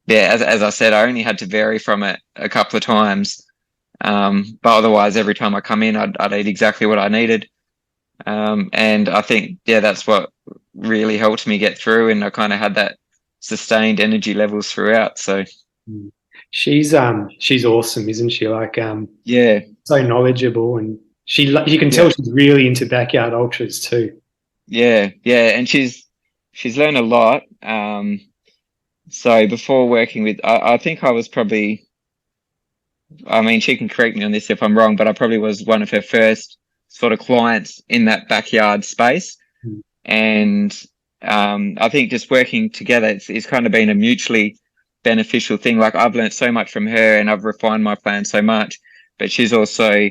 as I said, I only had to vary from it a couple of times. But otherwise, every time I come in, I'd eat exactly what I needed. And I think, that's what really helped me get through. And I kind of had that sustained energy levels throughout. So she's awesome, isn't she? Like, so knowledgeable, and you can tell she's really into backyard ultras too. Yeah. And she's learned a lot. So before working with, I think I was probably, I mean, she can correct me on this if I'm wrong, but I probably was one of her first sort of clients in that backyard space. And I think just working together, it's kind of been a mutually beneficial thing. Like I've learned so much from her, and I've refined my plan so much, but she's also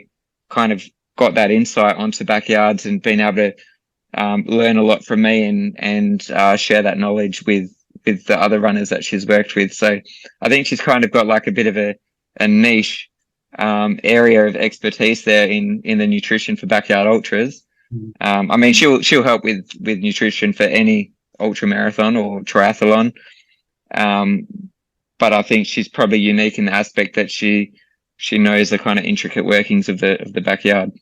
kind of got that insight onto backyards and been able to learn a lot from me, and share that knowledge with the other runners that she's worked with. So I think she's kind of got like a bit of a niche area of expertise there in the nutrition for backyard ultras. I mean, she'll help with nutrition for any ultra marathon or triathlon. But I think she's probably unique in the aspect that she knows the kind of intricate workings of the backyard.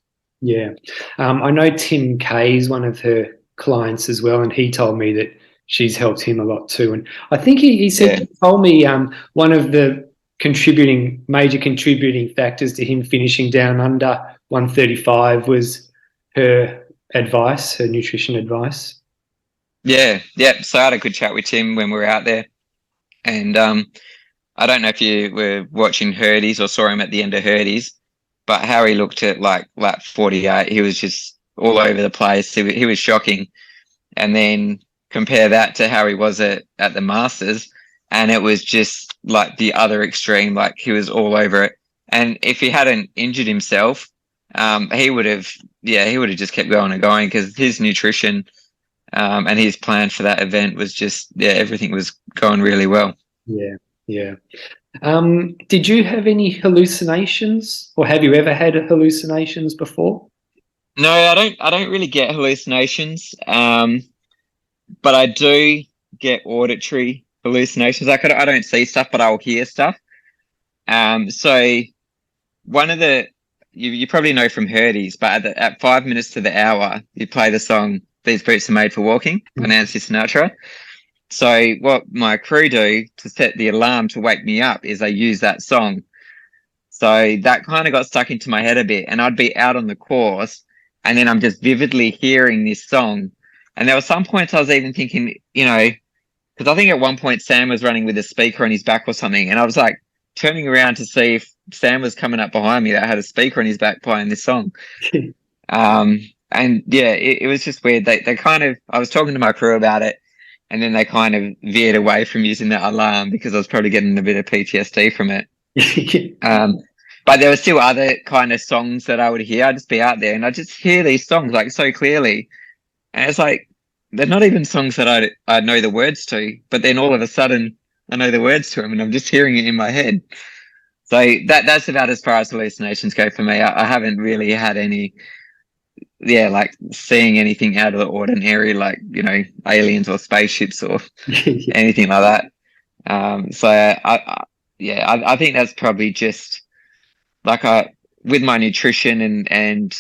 Yeah. I know Tim Kay is one of her clients as well, and he told me that she's helped him a lot too. And I think he said, he told me one of the major contributing factors to him finishing down under 135 was her advice, her nutrition advice. Yeah. So I had a good chat with Tim when we were out there, and I don't know if you were watching Hurdies or saw him at the end of Hurdies, but how he looked at like lap 48, he was just all over the place. He was shocking. And then compare that to how he was at the Masters, and it was just like the other extreme, like he was all over it. And if he hadn't injured himself, he would have, he would have just kept going and going, because his nutrition and his plan for that event was just, everything was going really well. Yeah, yeah. Did you have any hallucinations, or have you ever had hallucinations before? No, I don't really get hallucinations. But I do get auditory hallucinations. Like I don't see stuff, but I'll hear stuff. So one of the you probably know from Hurdies, but at 5 minutes to the hour, you play the song "These Boots Are Made for Walking" by Nancy Sinatra. So what my crew do to set the alarm to wake me up is they use that song. So that kind of got stuck into my head a bit, and I'd be out on the course, and then I'm just vividly hearing this song. And there were some points I was even thinking, because I think at one point Sam was running with a speaker on his back or something, and I was like turning around to see if Sam was coming up behind me that had a speaker on his back playing this song. And yeah, it was just weird. They kind of, I was talking to my crew about it, and then they kind of veered away from using that alarm because I was probably getting a bit of PTSD from it. But there were still other kind of songs that I would hear. I'd just be out there and I just hear these songs like so clearly. And it's like, they're not even songs that I know the words to, but then all of a sudden I know the words to them and I'm just hearing it in my head. So that's about as far as hallucinations go for me. I haven't really had any, like seeing anything out of the ordinary, like, aliens or spaceships or anything like that. So I think that's probably just like with my nutrition and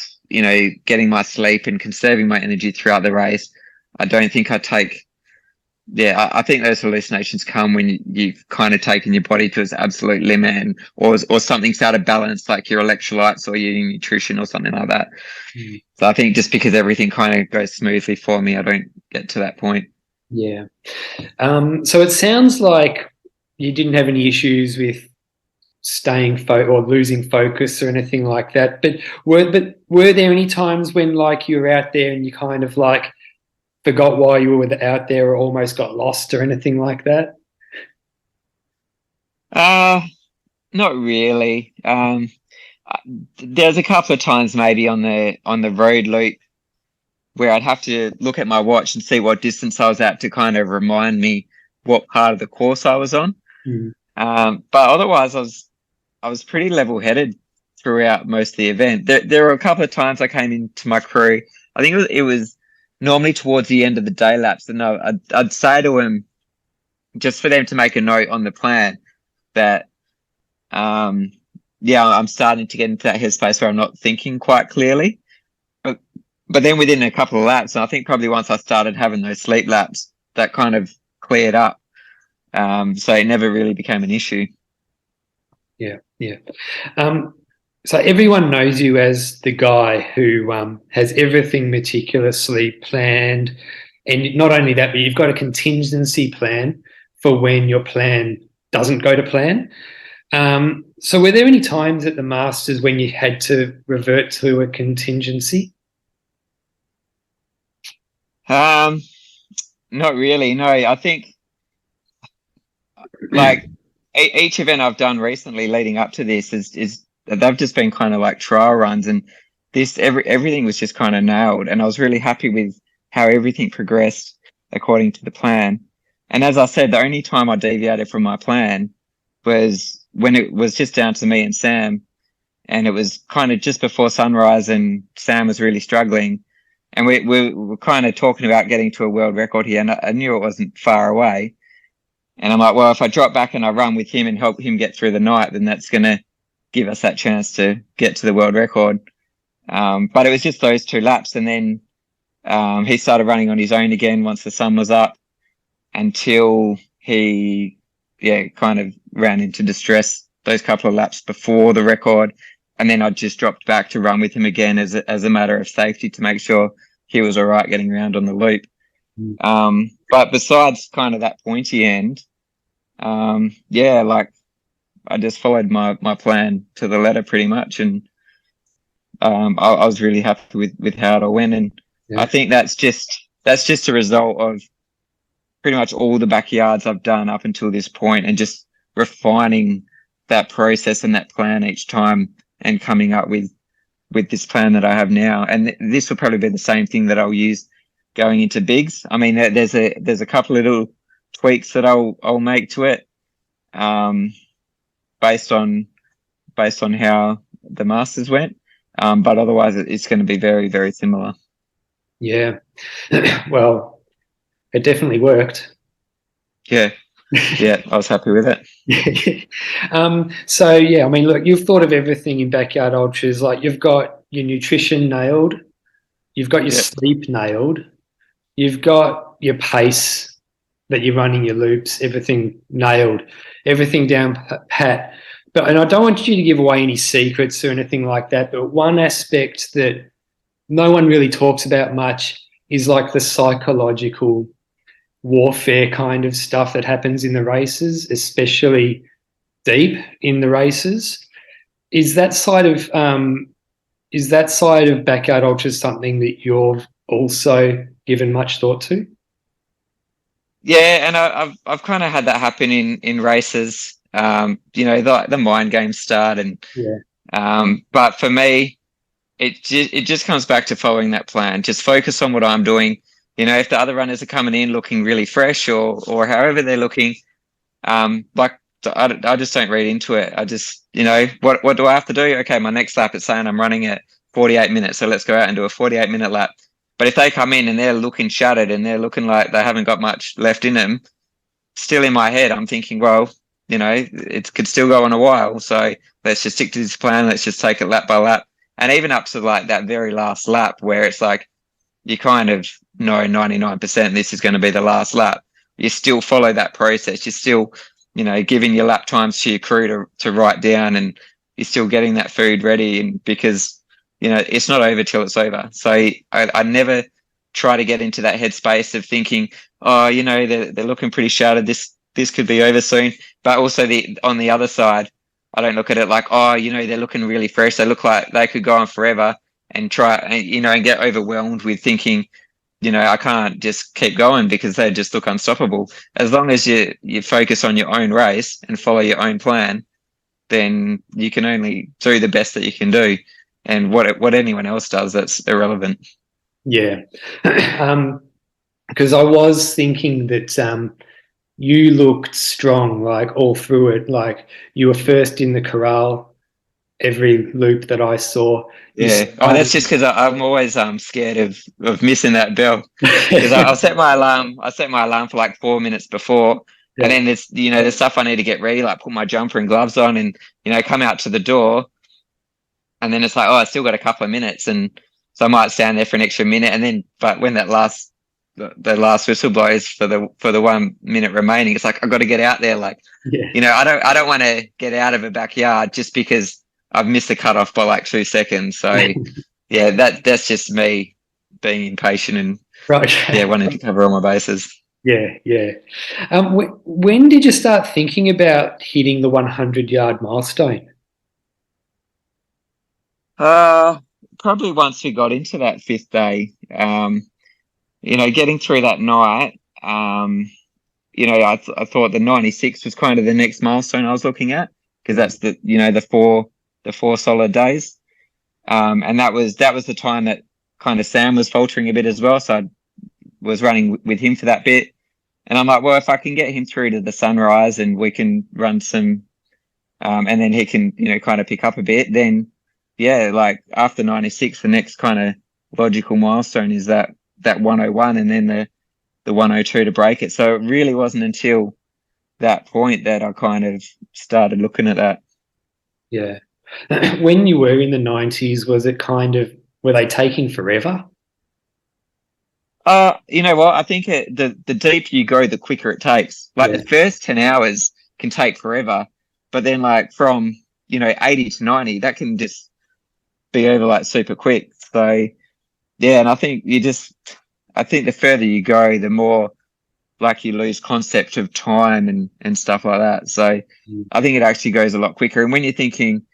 getting my sleep and conserving my energy throughout the race. I don't think I take. I think those hallucinations come when you've kind of taken your body to its absolute limit, or something's out of balance, like your electrolytes or your nutrition or something like that. So I think just because everything kind of goes smoothly for me, I don't get to that point. Yeah. So it sounds like you didn't have any issues with staying or losing focus or anything like that. But were there any times when like you were out there and you kind of like forgot why you were out there or almost got lost or anything like that? Not really. There's a couple of times maybe on the road loop where I'd have to look at my watch and see what distance I was at to kind of remind me what part of the course I was on. But otherwise I was pretty level-headed throughout most of the event. There were a couple of times I came into my crew. I think it was normally towards the end of the day laps, and I'd say to them, just for them to make a note on the plan, that I'm starting to get into that headspace where I'm not thinking quite clearly. But then within a couple of laps, and I think probably once I started having those sleep laps, that kind of cleared up. So it never really became an issue. Yeah. So everyone knows you as the guy who has everything meticulously planned. And not only that, but you've got a contingency plan for when your plan doesn't go to plan. So were there any times at the Masters when you had to revert to a contingency? Not really. No, I think like each event I've done recently leading up to this is they've just been kind of like trial runs, and everything was just kind of nailed, and I was really happy with how everything progressed according to the plan. And as I said, the only time I deviated from my plan was when it was just down to me and Sam, and it was kind of just before sunrise, and Sam was really struggling, and we were kind of talking about getting to a world record here, and I knew it wasn't far away. And I'm like, well, if I drop back and I run with him and help him get through the night, then that's going to give us that chance to get to the world record. But it was just those 2 laps. And then he started running on his own again once the sun was up, until he, kind of ran into distress those couple of laps before the record. And then I just dropped back to run with him again as a matter of safety to make sure he was all right getting around on the loop. But besides kind of that pointy end, like just followed my plan to the letter pretty much, and I was really happy with how it all went. And I think that's just a result of pretty much all the backyards I've done up until this point, and just refining that process and that plan each time, and coming up with this plan that I have now. And this will probably be the same thing that I'll use going into bigs. I mean, there's a couple of little tweaks that I'll make to it, based on how the Masters went. But otherwise, it's going to be very, very similar. Yeah. Well, it definitely worked. Yeah. Yeah, I was happy with it. So, yeah, I mean, look, you've thought of everything in Backyard Ultras. Like, you've got your nutrition nailed. You've got your sleep nailed. You've got your pace that you're running your loops, everything nailed, everything down pat. And I don't want you to give away any secrets or anything like that, but one aspect that no one really talks about much is like the psychological warfare kind of stuff that happens in the races, especially deep in the races. Is that side of Backyard Ultras something that you've also given much thought to? Yeah, and I've kind of had that happen in races. The mind games start, and but for me, it just comes back to following that plan. Just focus on what I'm doing. If the other runners are coming in looking really fresh, or however they're looking, I just don't read into it. I just, what do I have to do? Okay, my next lap is saying I'm running at 48 minutes, so let's go out and do a 48-minute lap. But if they come in and they're looking shattered and they're looking like they haven't got much left in them, still in my head, I'm thinking, well, it could still go on a while. So let's just stick to this plan. Let's just take it lap by lap. And even up to like that very last lap where it's like, you kind of know 99% this is going to be the last lap. You still follow that process. You're still, giving your lap times to your crew to write down, and you're still getting that food ready. And because, it's not over till it's over. So I never try to get into that headspace of thinking, oh, they're looking pretty shattered. This could be over soon. But also on the other side, I don't look at it like, oh, they're looking really fresh. They look like they could go on forever, and try, and get overwhelmed with thinking, I can't just keep going because they just look unstoppable. As long as you focus on your own race and follow your own plan, then you can only do the best that you can do. And what anyone else does, that's irrelevant. Yeah. Because I was thinking that you looked strong, like all through it. Like you were first in the corral every loop that I saw. Yeah. That's just because I'm always scared of missing that bell. Because I'll set my alarm. I set my alarm for like 4 minutes before, and then there's stuff I need to get ready, like put my jumper and gloves on, and come out to the door. And then it's like, oh, I still got a couple of minutes, and so I might stand there for an extra minute, and then, but when the last whistle blows for the 1 minute remaining, it's like I've got to get out there. Like, I don't want to get out of a backyard just because I've missed the cutoff by like 2 seconds. So yeah, that's just me being impatient and wanting to cover all my bases. Yeah. When did you start thinking about hitting the 100-yard milestone? Probably once we got into that 5th day, getting through that night, I thought the 96 was kind of the next milestone I was looking at, because that's the 4 solid days. And that was the time that kind of Sam was faltering a bit as well. So I was running with him for that bit. And I'm like, well, if I can get him through to the sunrise and we can run some, and then he can, kind of pick up a bit, then like after 96, the next kind of logical milestone is that 101, and then the 102 to break it. So it really wasn't until that point that I kind of started looking at that. Yeah. When you were in the 90s, was it were they taking forever? You know what? I think the deeper you go, the quicker it takes. Like the first 10 hours can take forever, but then like from 80 to 90, that can just be over like super quick. So yeah, and I think the further you go, the more like you lose concept of time and stuff like that. So I think it actually goes a lot quicker. And when you're thinking,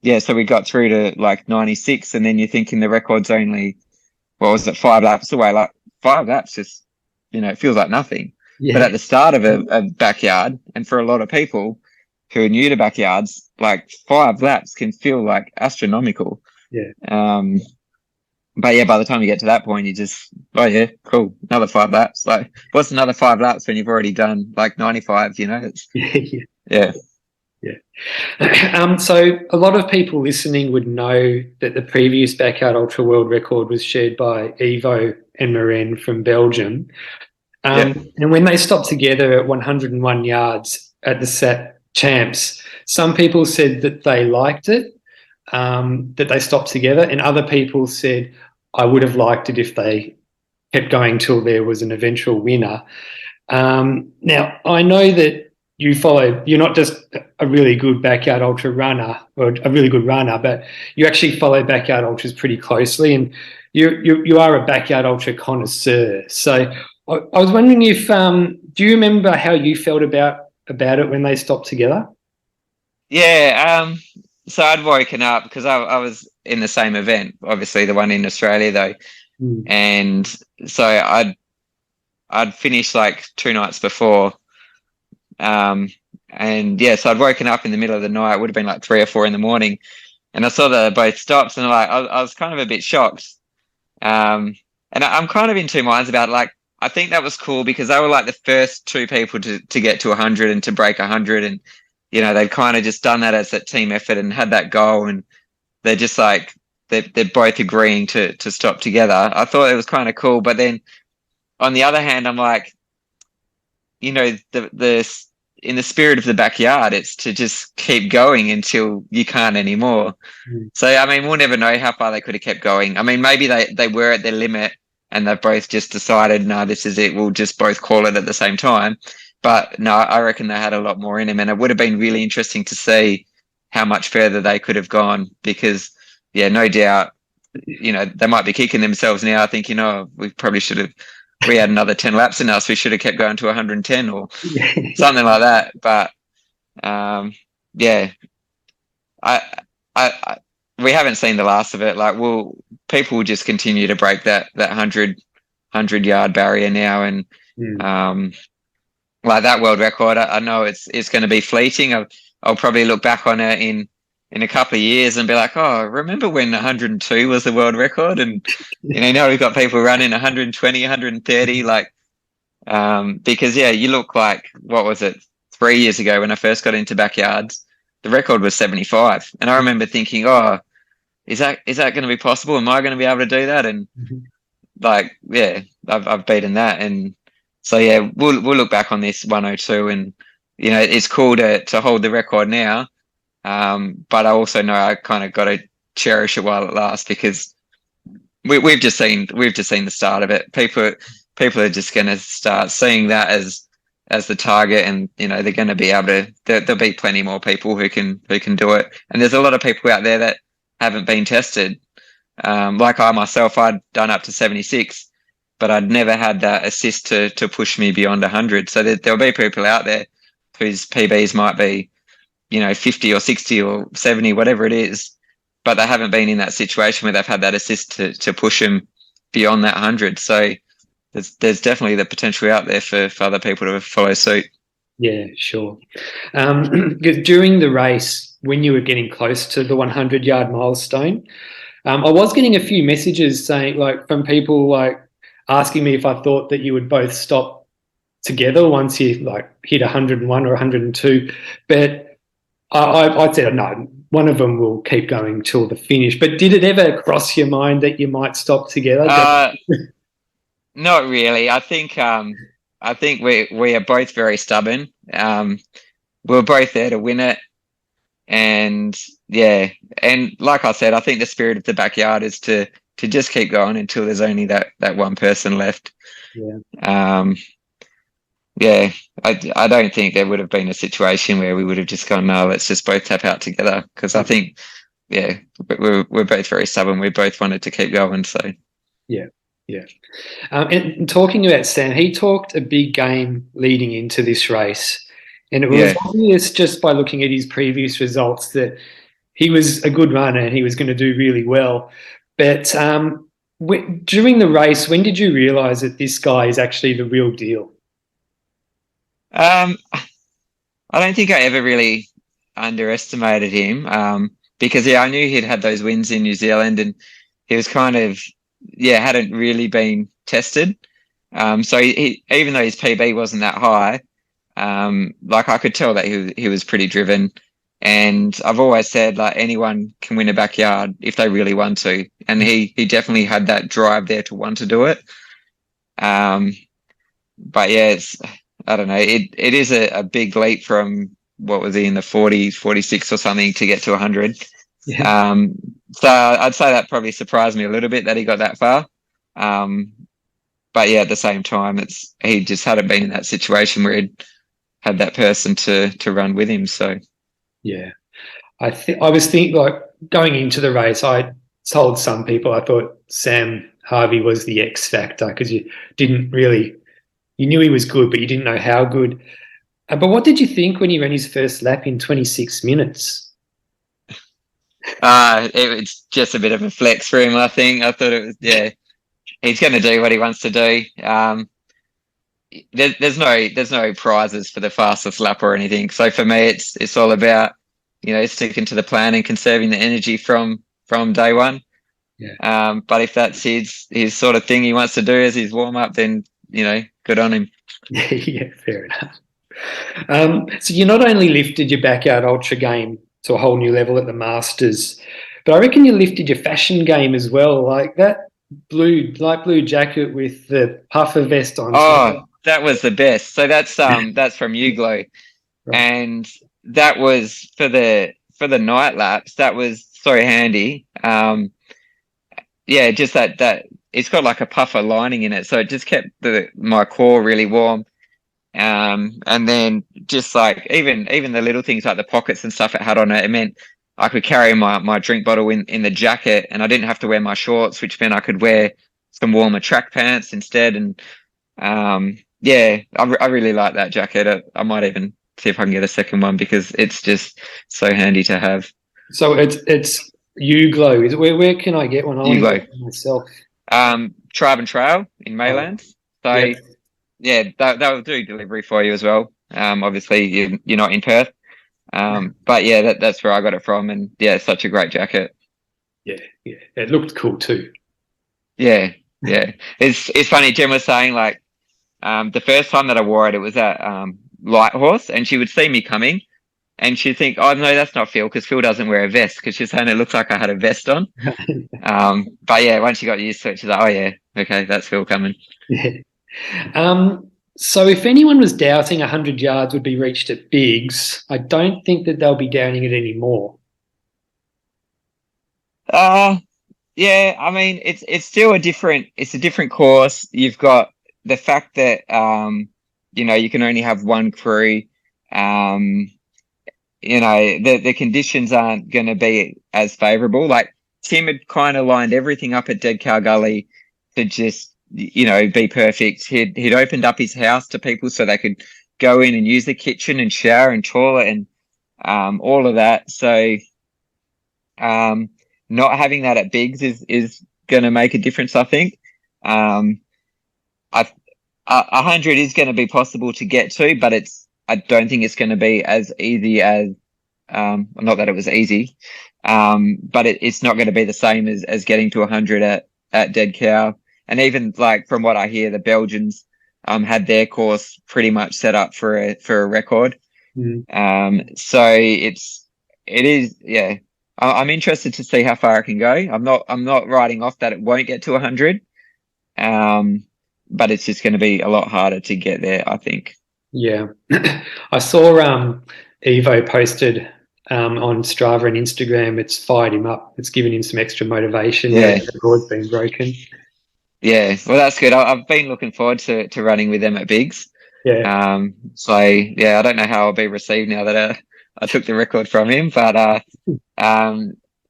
yeah, so we got through to like 96, and then you're thinking the record's only, what was it, 5 laps away? Like 5 laps just, it feels like nothing. Yeah. But at the start of a backyard, and for a lot of people who are new to backyards, like 5 laps can feel like astronomical. Yeah. But yeah, by the time you get to that point, you just, oh yeah, cool, another 5 laps. Like, what's another 5 laps when you've already done like 95? It's, yeah. So a lot of people listening would know that the previous Backyard Ultra World Record was shared by Ivo and Maren from Belgium. And when they stopped together at 101 yards at the SAT Champs, some people said that they liked it, that they stopped together, and other people said, I would have liked it if they kept going till there was an eventual winner. Now, I know that you're not just a really good backyard ultra runner or a really good runner, but you actually follow backyard ultras pretty closely, and you are a backyard ultra connoisseur. So I was wondering if do you remember how you felt about it when they stopped together? Yeah, so I'd woken up because I was in the same event, obviously the one in Australia though, and so I'd finished like 2 nights before. And yeah, so I'd woken up in the middle of the night. It would have been like 3 or 4 in the morning, and I saw that both stops, and I was kind of a bit shocked. And I'm kind of in two minds about it. Like, I think that was cool because they were like the first 2 people to get to 100 and to break 100, and they'd kind of just done that as that team effort and had that goal, and they're just like they're both agreeing to stop together. I thought it was kind of cool, but then on the other hand, I'm like, the in the spirit of the backyard, it's to just keep going until you can't anymore. So, I mean, we'll never know how far they could have kept going. I mean, maybe they were at their limit and they both just decided, no, this is it. We'll just both call it at the same time. But no, I reckon they had a lot more in them, and it would have been really interesting to see how much further they could have gone because, yeah, no doubt, they might be kicking themselves now thinking, oh, we probably should have, we had another 10 laps in us. We should have kept going to 110 or something like that. But yeah, we haven't seen the last of it. Like, people will just continue to break that 100-yard barrier now, and like that world record, I know it's going to be fleeting. I'll probably look back on it in a couple of years and be like, oh, remember when 102 was the world record? And, now we've got people running 120, 130, like, because, yeah, you look like, what was it, 3 years ago when I first got into backyards, the record was 75. And I remember thinking, oh, is that going to be possible? Am I going to be able to do that? And like, yeah, I've beaten that. And so, yeah, we'll look back on this 102 and, it's cool to hold the record now. But I also know I kind of got to cherish it while it lasts because we've just seen the start of it. People are just going to start seeing that as the target, and they're going to be able to. There'll be plenty more people who can do it, and there's a lot of people out there that haven't been tested. Like I myself, I'd done up to 76, but I'd never had that assist to push me beyond 100. So there'll be people out there whose PBs might be 50 or 60 or 70, whatever it is, but they haven't been in that situation where they've had that assist to push them beyond that 100. So there's definitely the potential out there for other people to follow suit. Yeah, sure. During the race, when you were getting close to the 100-yard milestone, I was getting a few messages saying, like, from people like asking me if I thought that you would both stop together once you like hit 101 or 102, but I said no, one of them will keep going till the finish. But did it ever cross your mind that you might stop together? Not really. I think we are both very stubborn. We're both there to win it, and yeah, and like I said, I think the spirit of the backyard is to just keep going until there's only that one person left. Yeah. Yeah, I don't think there would have been a situation where we would have just gone, no, let's just both tap out together. Because I think, yeah, we're both very stubborn. We both wanted to keep going. So, yeah. Yeah. And talking about Sam, he talked a big game leading into this race. And it was Yeah. obvious just by looking at his previous results that he was a good runner and he was going to do really well. But during the race, when did you realise that this guy is actually the real deal? Um, I don't think I ever really underestimated him. Because yeah, I knew he'd had those wins in New Zealand, and he was kind of hadn't really been tested. So he even though his PB wasn't that high, like I could tell that he was pretty driven. And I've always said like anyone can win a backyard if they really want to, and he definitely had that drive there to want to do it. Um, but yeah, I don't know. It is a big leap from what was he in the 40s, 46 or something to get to 100. Yeah. Um, so I'd say that probably surprised me a little bit that he got that far. Um, but yeah, at the same time, he just hadn't been in that situation where he'd had that person to run with him. So Yeah. I was thinking, like, going into the race, I told some people I thought Sam Harvey was the X factor because you didn't really, you knew he was good, but you didn't know how good. But what did you think when he ran his first lap in 26 minutes? it's just a bit of a flex for him. I think I thought it was he's going to do what he wants to do. There's no prizes for the fastest lap or anything. So for me, it's all about sticking to the plan and conserving the energy from day one. Yeah. But if that's his sort of thing he wants to do as his warm up, then good on him. Yeah, fair enough. So you not only lifted your backyard ultra game to a whole new level at the Masters, but I reckon you lifted your fashion game as well. Like that light blue jacket with the puffer vest on top. Oh, that was the best. So that's from Uglo, Right. and that was for the night laps. That was so handy. Just that it's got like a puffer lining in it, so it just kept my core really warm. And then just like even the little things like the pockets and stuff it had on it, it meant I could carry my drink bottle in the jacket, and I didn't have to wear my shorts, which meant I could wear some warmer track pants instead. And I really like that jacket. I might even see if I can get a second one because it's just so handy to have. So it's Uglo. Is it, where can I get one? I want to Uglo. get one myself. Tribe and Trail in Mayland. So Yep. yeah, they'll do delivery for you as well. Obviously you're not in Perth. But yeah, that's where I got it from, and yeah, it's such a great jacket. Yeah, it looked cool too. Yeah. It's funny. Jen was saying like, the first time that I wore it, it was at Light Horse, and she would see me coming, and she'd think, "Oh no, that's not Phil, because Phil doesn't wear a vest." Because she's saying it looks like I had a vest on. But yeah, once she got used to it, she's like, "Oh yeah, okay, that's Phil coming." Yeah. So if anyone was doubting 100 yards would be reached at Biggs, I don't think that they'll be doubting it anymore. Yeah, I mean it's still a different course. You've got the fact that you can only have one crew. The conditions aren't going to be as favorable. Like Tim had kind of lined everything up at Dead Cow Gully to just be perfect. He'd opened up his house to people so they could go in and use the kitchen and shower and toilet and all of that. So not having that at Biggs is going to make a difference, I think. 100 is going to be possible to get to, but I don't think it's going to be as easy as not that it was easy, but it's not going to be the same as getting to 100 at Dead Cow. And even like from what I hear, the Belgians had their course pretty much set up for a record. So it is yeah. I'm interested to see how far it can go. I'm not writing off that it won't get to 100, but it's just going to be a lot harder to get there, I think. Yeah, I saw Evo posted on Strava and Instagram. It's fired him up. It's given him some extra motivation. Yeah, the record's been broken. Yeah, well, that's good. I've been looking forward to running with them at Biggs. Yeah. So yeah, I don't know how I'll be received now that I took the record from him, but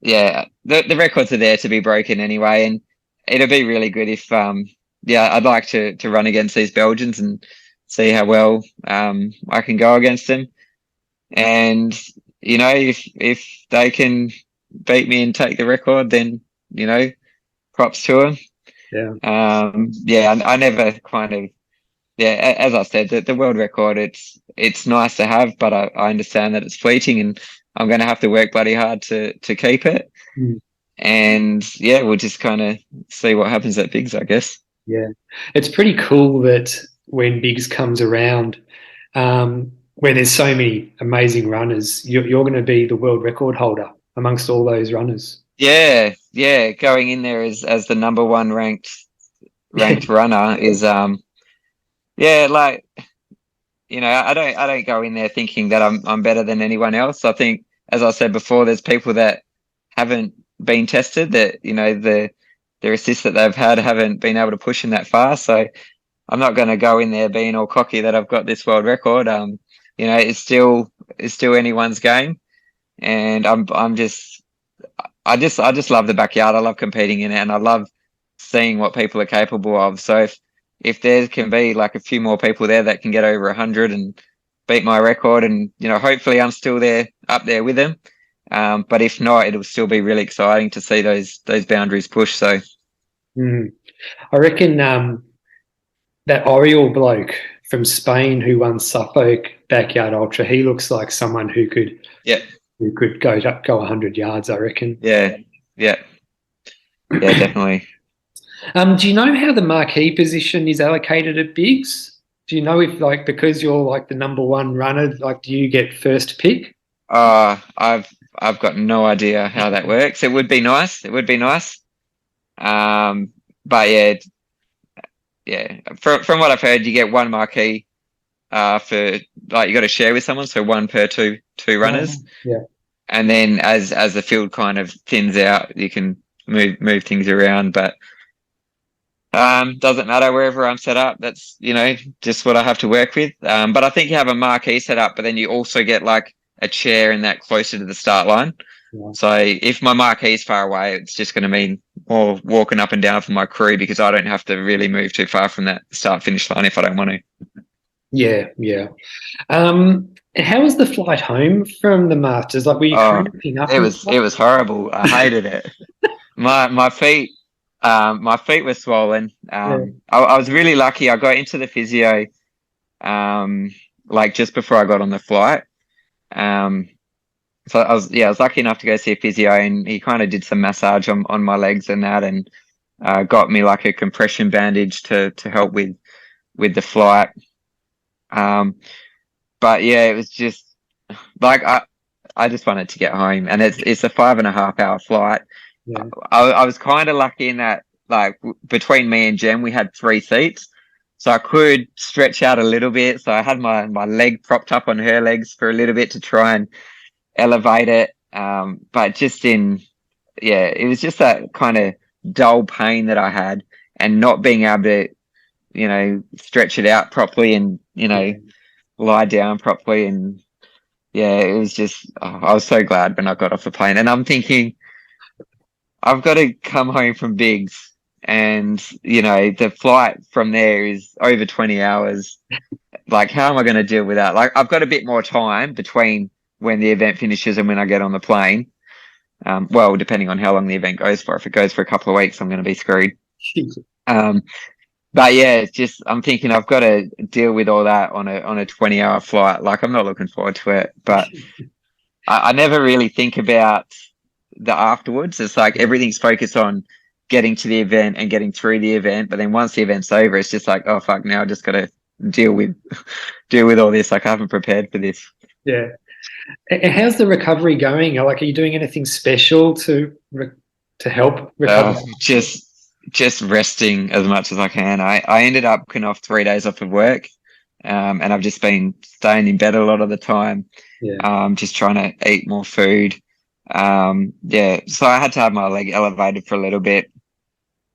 yeah, the records are there to be broken anyway, it'll be really good if I'd like to run against these Belgians and see how well I can go against them. And if they can beat me and take the record, then props to them. Yeah. I never kind of as I said, the world record, it's nice to have, but I understand that it's fleeting, and I'm going to have to work bloody hard to keep it. Mm. And we'll just kind of see what happens at Bigs, I guess. Yeah, it's pretty cool that when Bigs comes around, where there's so many amazing runners, you're going to be the world record holder amongst all those runners. Yeah, going in there as the number one ranked runner is like, I don't go in there thinking that I'm better than anyone else. I think, as I said before, there's people that haven't been tested, that their assists that they've had haven't been able to push them that far. So I'm not going to go in there being all cocky that I've got this world record. It's still anyone's game, and I just love the backyard. I love competing in it, and I love seeing what people are capable of. So if there can be like a few more people there that can get over 100 and beat my record, and hopefully I'm still up there with them. But if not, it'll still be really exciting to see those boundaries pushed. So I reckon that Oriol bloke from Spain who won Suffolk Backyard Ultra, he looks like someone who could go 100 yards, I reckon. Yeah, definitely. Do you know how the marquee position is allocated at Bigs? Do you know if, like, because you're like the number one runner, like, do you get first pick? I've got no idea how that works. It would be nice. But From what I've heard, you get one marquee for, like, you got to share with someone, so one per two runners. Yeah. And then as the field kind of thins out, you can move things around. But doesn't matter wherever I'm set up. That's just what I have to work with. But I think you have a marquee set up, but then you also get like a chair in that closer to the start line. Yeah. So if my marquee is far away, it's just going to mean more walking up and down for my crew, because I don't have to really move too far from that start finish line if I don't want to. Yeah. How was the flight home from the Masters? Like, were you cramping up? It was horrible. I hated it. My feet were swollen. I was really lucky. I got into the physio like just before I got on the flight. So I was lucky enough to go see a physio, and he kind of did some massage on my legs and that, and got me like a compression bandage to help with the flight. But it was just like I just wanted to get home, and it's a 5.5 hour flight. Yeah. I was kind of lucky in that, like, between me and Jem, we had 3 seats, so I could stretch out a little bit. So I had my leg propped up on her legs for a little bit to try and elevate it. But just it was just that kind of dull pain that I had, and not being able to, stretch it out properly and, lie down properly. And it was just, I was so glad when I got off the plane, and I'm thinking, I've got to come home from Bigs, and the flight from there is over 20 hours. Like, how am I going to deal with that? Like, I've got a bit more time between when the event finishes and when I get on the plane. Well, depending on how long the event goes for. If it goes for a couple of weeks, I'm going to be screwed. But it's just, I'm thinking I've got to deal with all that on a 20-hour flight. Like, I'm not looking forward to it, but I never really think about the afterwards. It's like everything's focused on getting to the event and getting through the event, but then once the event's over, it's just like, oh fuck, now I just got to deal with all this. Like, I haven't prepared for this. Yeah. How's the recovery going? Like, are you doing anything special to help recover? Just resting as much as I can. I ended up coming off 3 days off of work, and I've just been staying in bed a lot of the time. Just trying to eat more food. So I had to have my leg elevated for a little bit.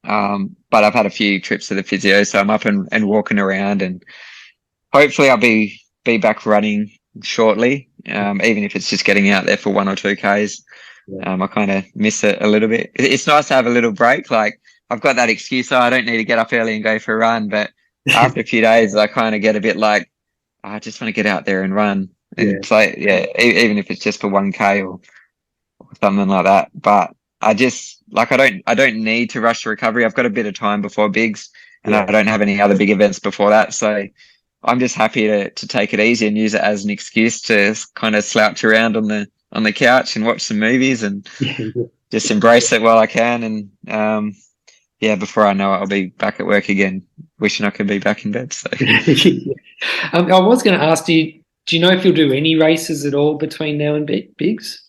But I've had a few trips to the physio, so I'm up and walking around, and hopefully I'll be back running shortly. Even if it's just getting out there for 1 or 2 Ks. I kind of miss it a little bit. It's nice to have a little break. Like, I've got that excuse. So I don't need to get up early and go for a run. But after a few days, I kind of get a bit like, I just want to get out there and run and play. Yeah, even if it's just for 1K or something like that. But I just like I don't need to rush to recovery. I've got a bit of time before bigs, and I don't have any other big events before that. So I'm just happy to take it easy and use it as an excuse to kind of slouch around on the couch and watch some movies and just embrace it while I can. And yeah, before I know it, I'll be back at work again, wishing I could be back in bed. So I was going to ask you, do you know if you'll do any races at all between now and bigs?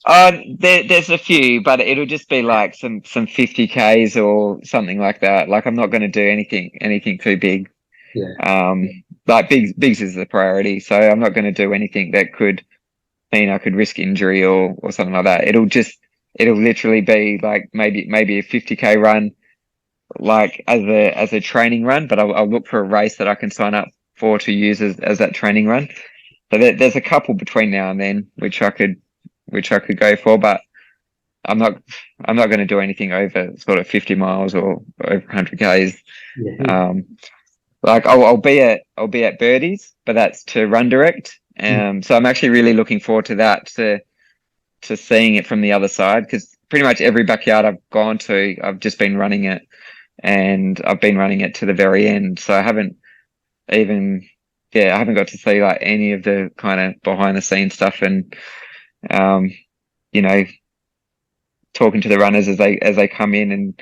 there's a few, but it'll just be like some 50Ks or something like that. Like I'm not going to do anything too big. Yeah. Like bigs is the priority, so I'm not going to do anything that could mean I could risk injury or something like that. It'll literally be like maybe a 50K run, like as a training run, but I'll look for a race that I can sign up for to use as that training run. So there's a couple between now and then which I could go for, but I'm not going to do anything over sort of 50 miles or over 100Ks. Yeah. Like I'll be at Birdies, but that's to run direct. So I'm actually really looking forward to that, to seeing it from the other side, because pretty much every backyard I've gone to, I've just been running it, and I've been running it to the very end. So I haven't got to see like any of the kind of behind the scenes stuff, and you know, talking to the runners as they come in, and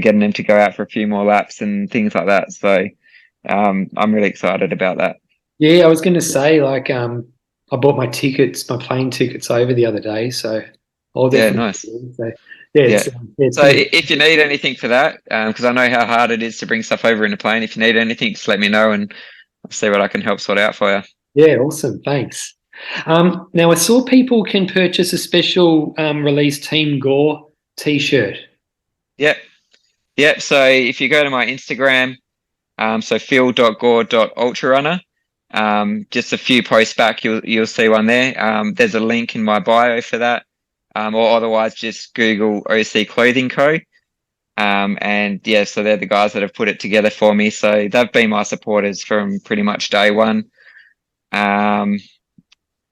getting them to go out for a few more laps and things like that. So I'm really excited about that. Yeah, I was going to say, like, I bought my plane tickets over the other day, so I'll definitely. Nice. So, it's so if you need anything for that, because I know how hard it is to bring stuff over in a plane, if you need anything, just let me know and I'll see what I can help sort out for you. Yeah, awesome. Thanks. Now, I saw people can purchase a special release Team Gore t-shirt. Yep. So if you go to my Instagram, so phil.gore.ultrarunner, just a few posts back, you'll see one there. There's a link in my bio for that, or otherwise just Google OC Clothing Co. And yeah, so they're the guys that have put it together for me. So they've been my supporters from pretty much day one.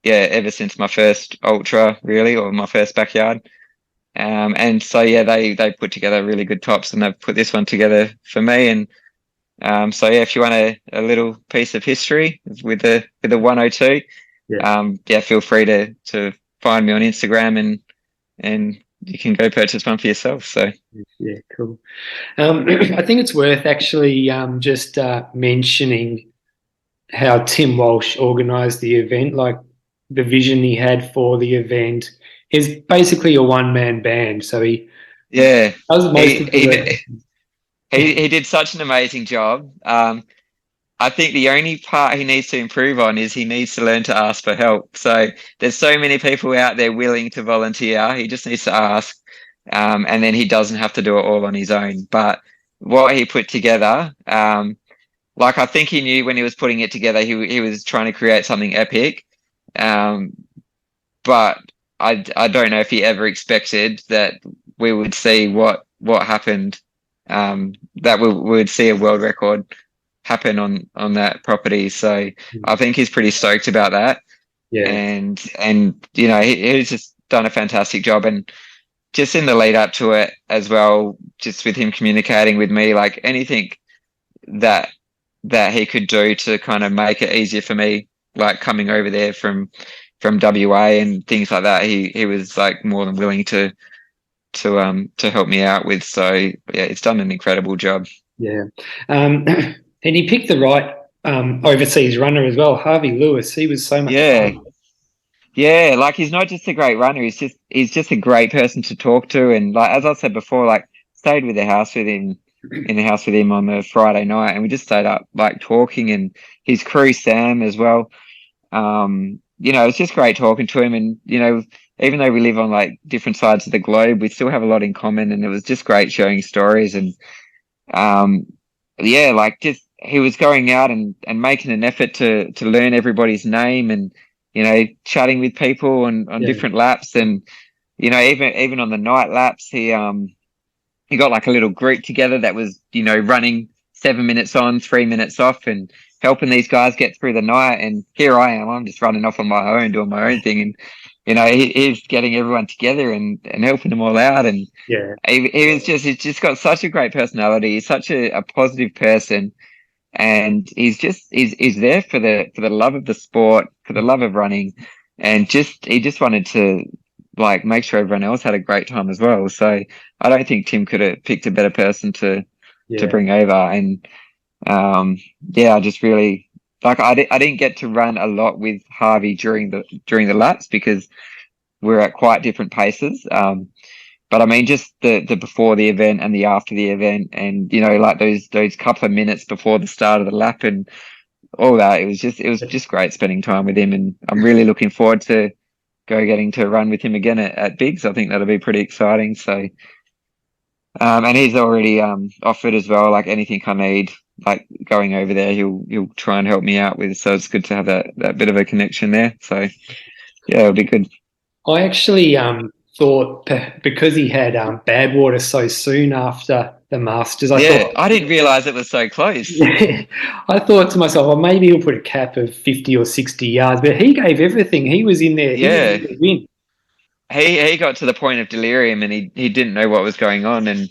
Ever since my first ultra, really, or my first backyard. And so yeah, they put together really good tops, and they've put this one together for me. And so yeah, if you want a little piece of history with the 102, feel free to find me on Instagram, and you can go purchase one for yourself. So yeah, cool. I think it's worth actually just mentioning how Tim Walsh organised the event. Like, the vision he had for the event is basically a one-man band. So he does most of the work. He did such an amazing job. I think the only part he needs to improve on is he needs to learn to ask for help. So there's so many people out there willing to volunteer. He just needs to ask, and then he doesn't have to do it all on his own. But what he put together, like I think he knew when he was putting it together, he was trying to create something epic. But I don't know if he ever expected that we would see what happened. That we would see a world record happen on that property. So I think he's pretty stoked about that. Yeah. And he's just done a fantastic job, and just in the lead up to it as well, just with him communicating with me, like anything that he could do to kind of make it easier for me, like coming over there from WA and things like that, he was like more than willing to help me out with. So yeah, it's done an incredible job. Yeah. And he picked the right overseas runner as well, Harvey Lewis. He was so much fun. Yeah, like he's not just a great runner, he's just a great person to talk to. And like as I said before, like stayed in the house with him on the Friday night, and we just stayed up like talking, and his crew Sam as well. It's just great talking to him, and even though we live on like different sides of the globe, we still have a lot in common, and it was just great sharing stories. And just he was going out and making an effort to learn everybody's name, and chatting with people on different laps, and even on the night laps, he he got like a little group together that was, running 7 minutes on, 3 minutes off, and helping these guys get through the night. And here I am, I'm just running off on my own, doing my own thing. And, he's getting everyone together and helping them all out. And Yeah. he's just got such a great personality. He's such a positive person. And he's there for the love of the sport, for the love of running. And he just wanted to like make sure everyone else had a great time as well. So I don't think Tim could have picked a better person to bring over. And I just really like I didn't get to run a lot with Harvey during the laps because we're at quite different paces. But I mean, just the before the event and the after the event, and like those couple of minutes before the start of the lap and all that, it was just great spending time with him. And I'm really looking forward to getting to run with him again at Biggs. I think that'll be pretty exciting. So, and he's already offered as well, like anything I need, like going over there, he'll try and help me out with. So it's good to have that bit of a connection there. So yeah, it'll be good. I actually thought because he had Badwater so soon after the Masters, I didn't realise it was so close. Yeah, I thought to myself, well, maybe he'll put a cap of 50 or 60 yards, but he gave everything. He was in there. He was in the win. He got to the point of delirium and he didn't know what was going on. And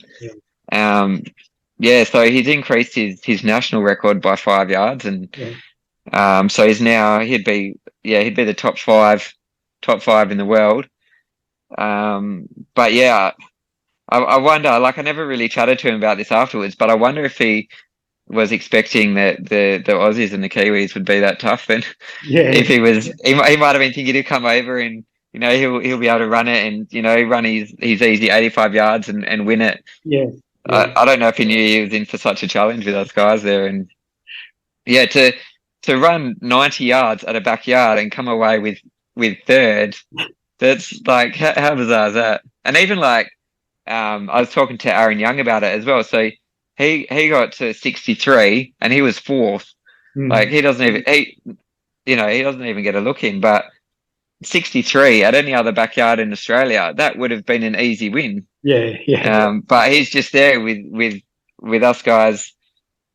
so he's increased his national record by 5 yards. And so he's now he'd be the top five in the world. But yeah, I wonder, like I never really chatted to him about this afterwards, but I wonder if he was expecting that the Aussies and the Kiwis would be that tough. And if he might have been thinking to come over and he'll be able to run it and run his easy 85 yards and win it. I don't know if he knew he was in for such a challenge with us guys there. And to run 90 yards at a backyard and come away with third, that's like how bizarre is that? And even like I was talking to Aaron Young about it as well. So he got to 63 and he was fourth. Like he doesn't even get a look in, but 63 at any other backyard in Australia, that would have been an easy win. But he's just there with us guys,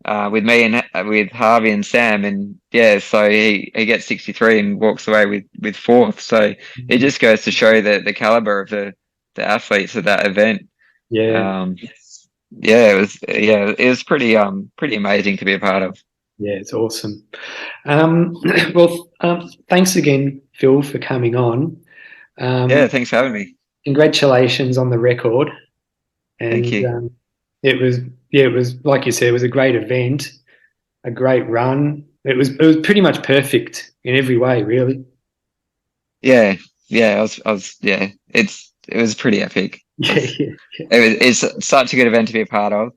with me and with Harvey and Sam, and so he gets 63 and walks away with fourth. So it just goes to show the caliber of the athletes at that event. It was pretty amazing to be a part of. Yeah, it's awesome. Thanks again, Phil, for coming on. Thanks for having me. Congratulations on the record. And thank you. It was like you said, it was a great event, a great run. It was pretty much perfect in every way, really. It was pretty epic. It's such a good event to be a part of.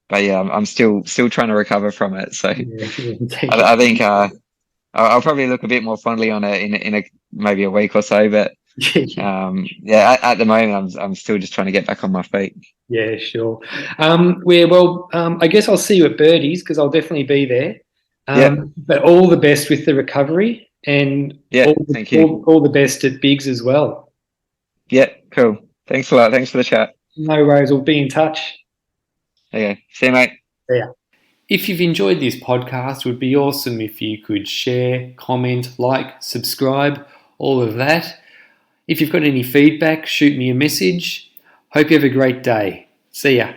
But I'm still trying to recover from it. So I think I'll probably look a bit more fondly on it in maybe a week or so. But at the moment I'm still just trying to get back on my feet. Yeah, sure. I guess I'll see you at Birdies because I'll definitely be there. But all the best with the recovery and thank you. All the best at Biggs as well. Yeah, cool. Thanks a lot. Thanks for the chat. No worries. We'll be in touch. Okay. See you, mate. See ya. If you've enjoyed this podcast, it would be awesome if you could share, comment, like, subscribe, all of that. If you've got any feedback, shoot me a message. Hope you have a great day. See ya.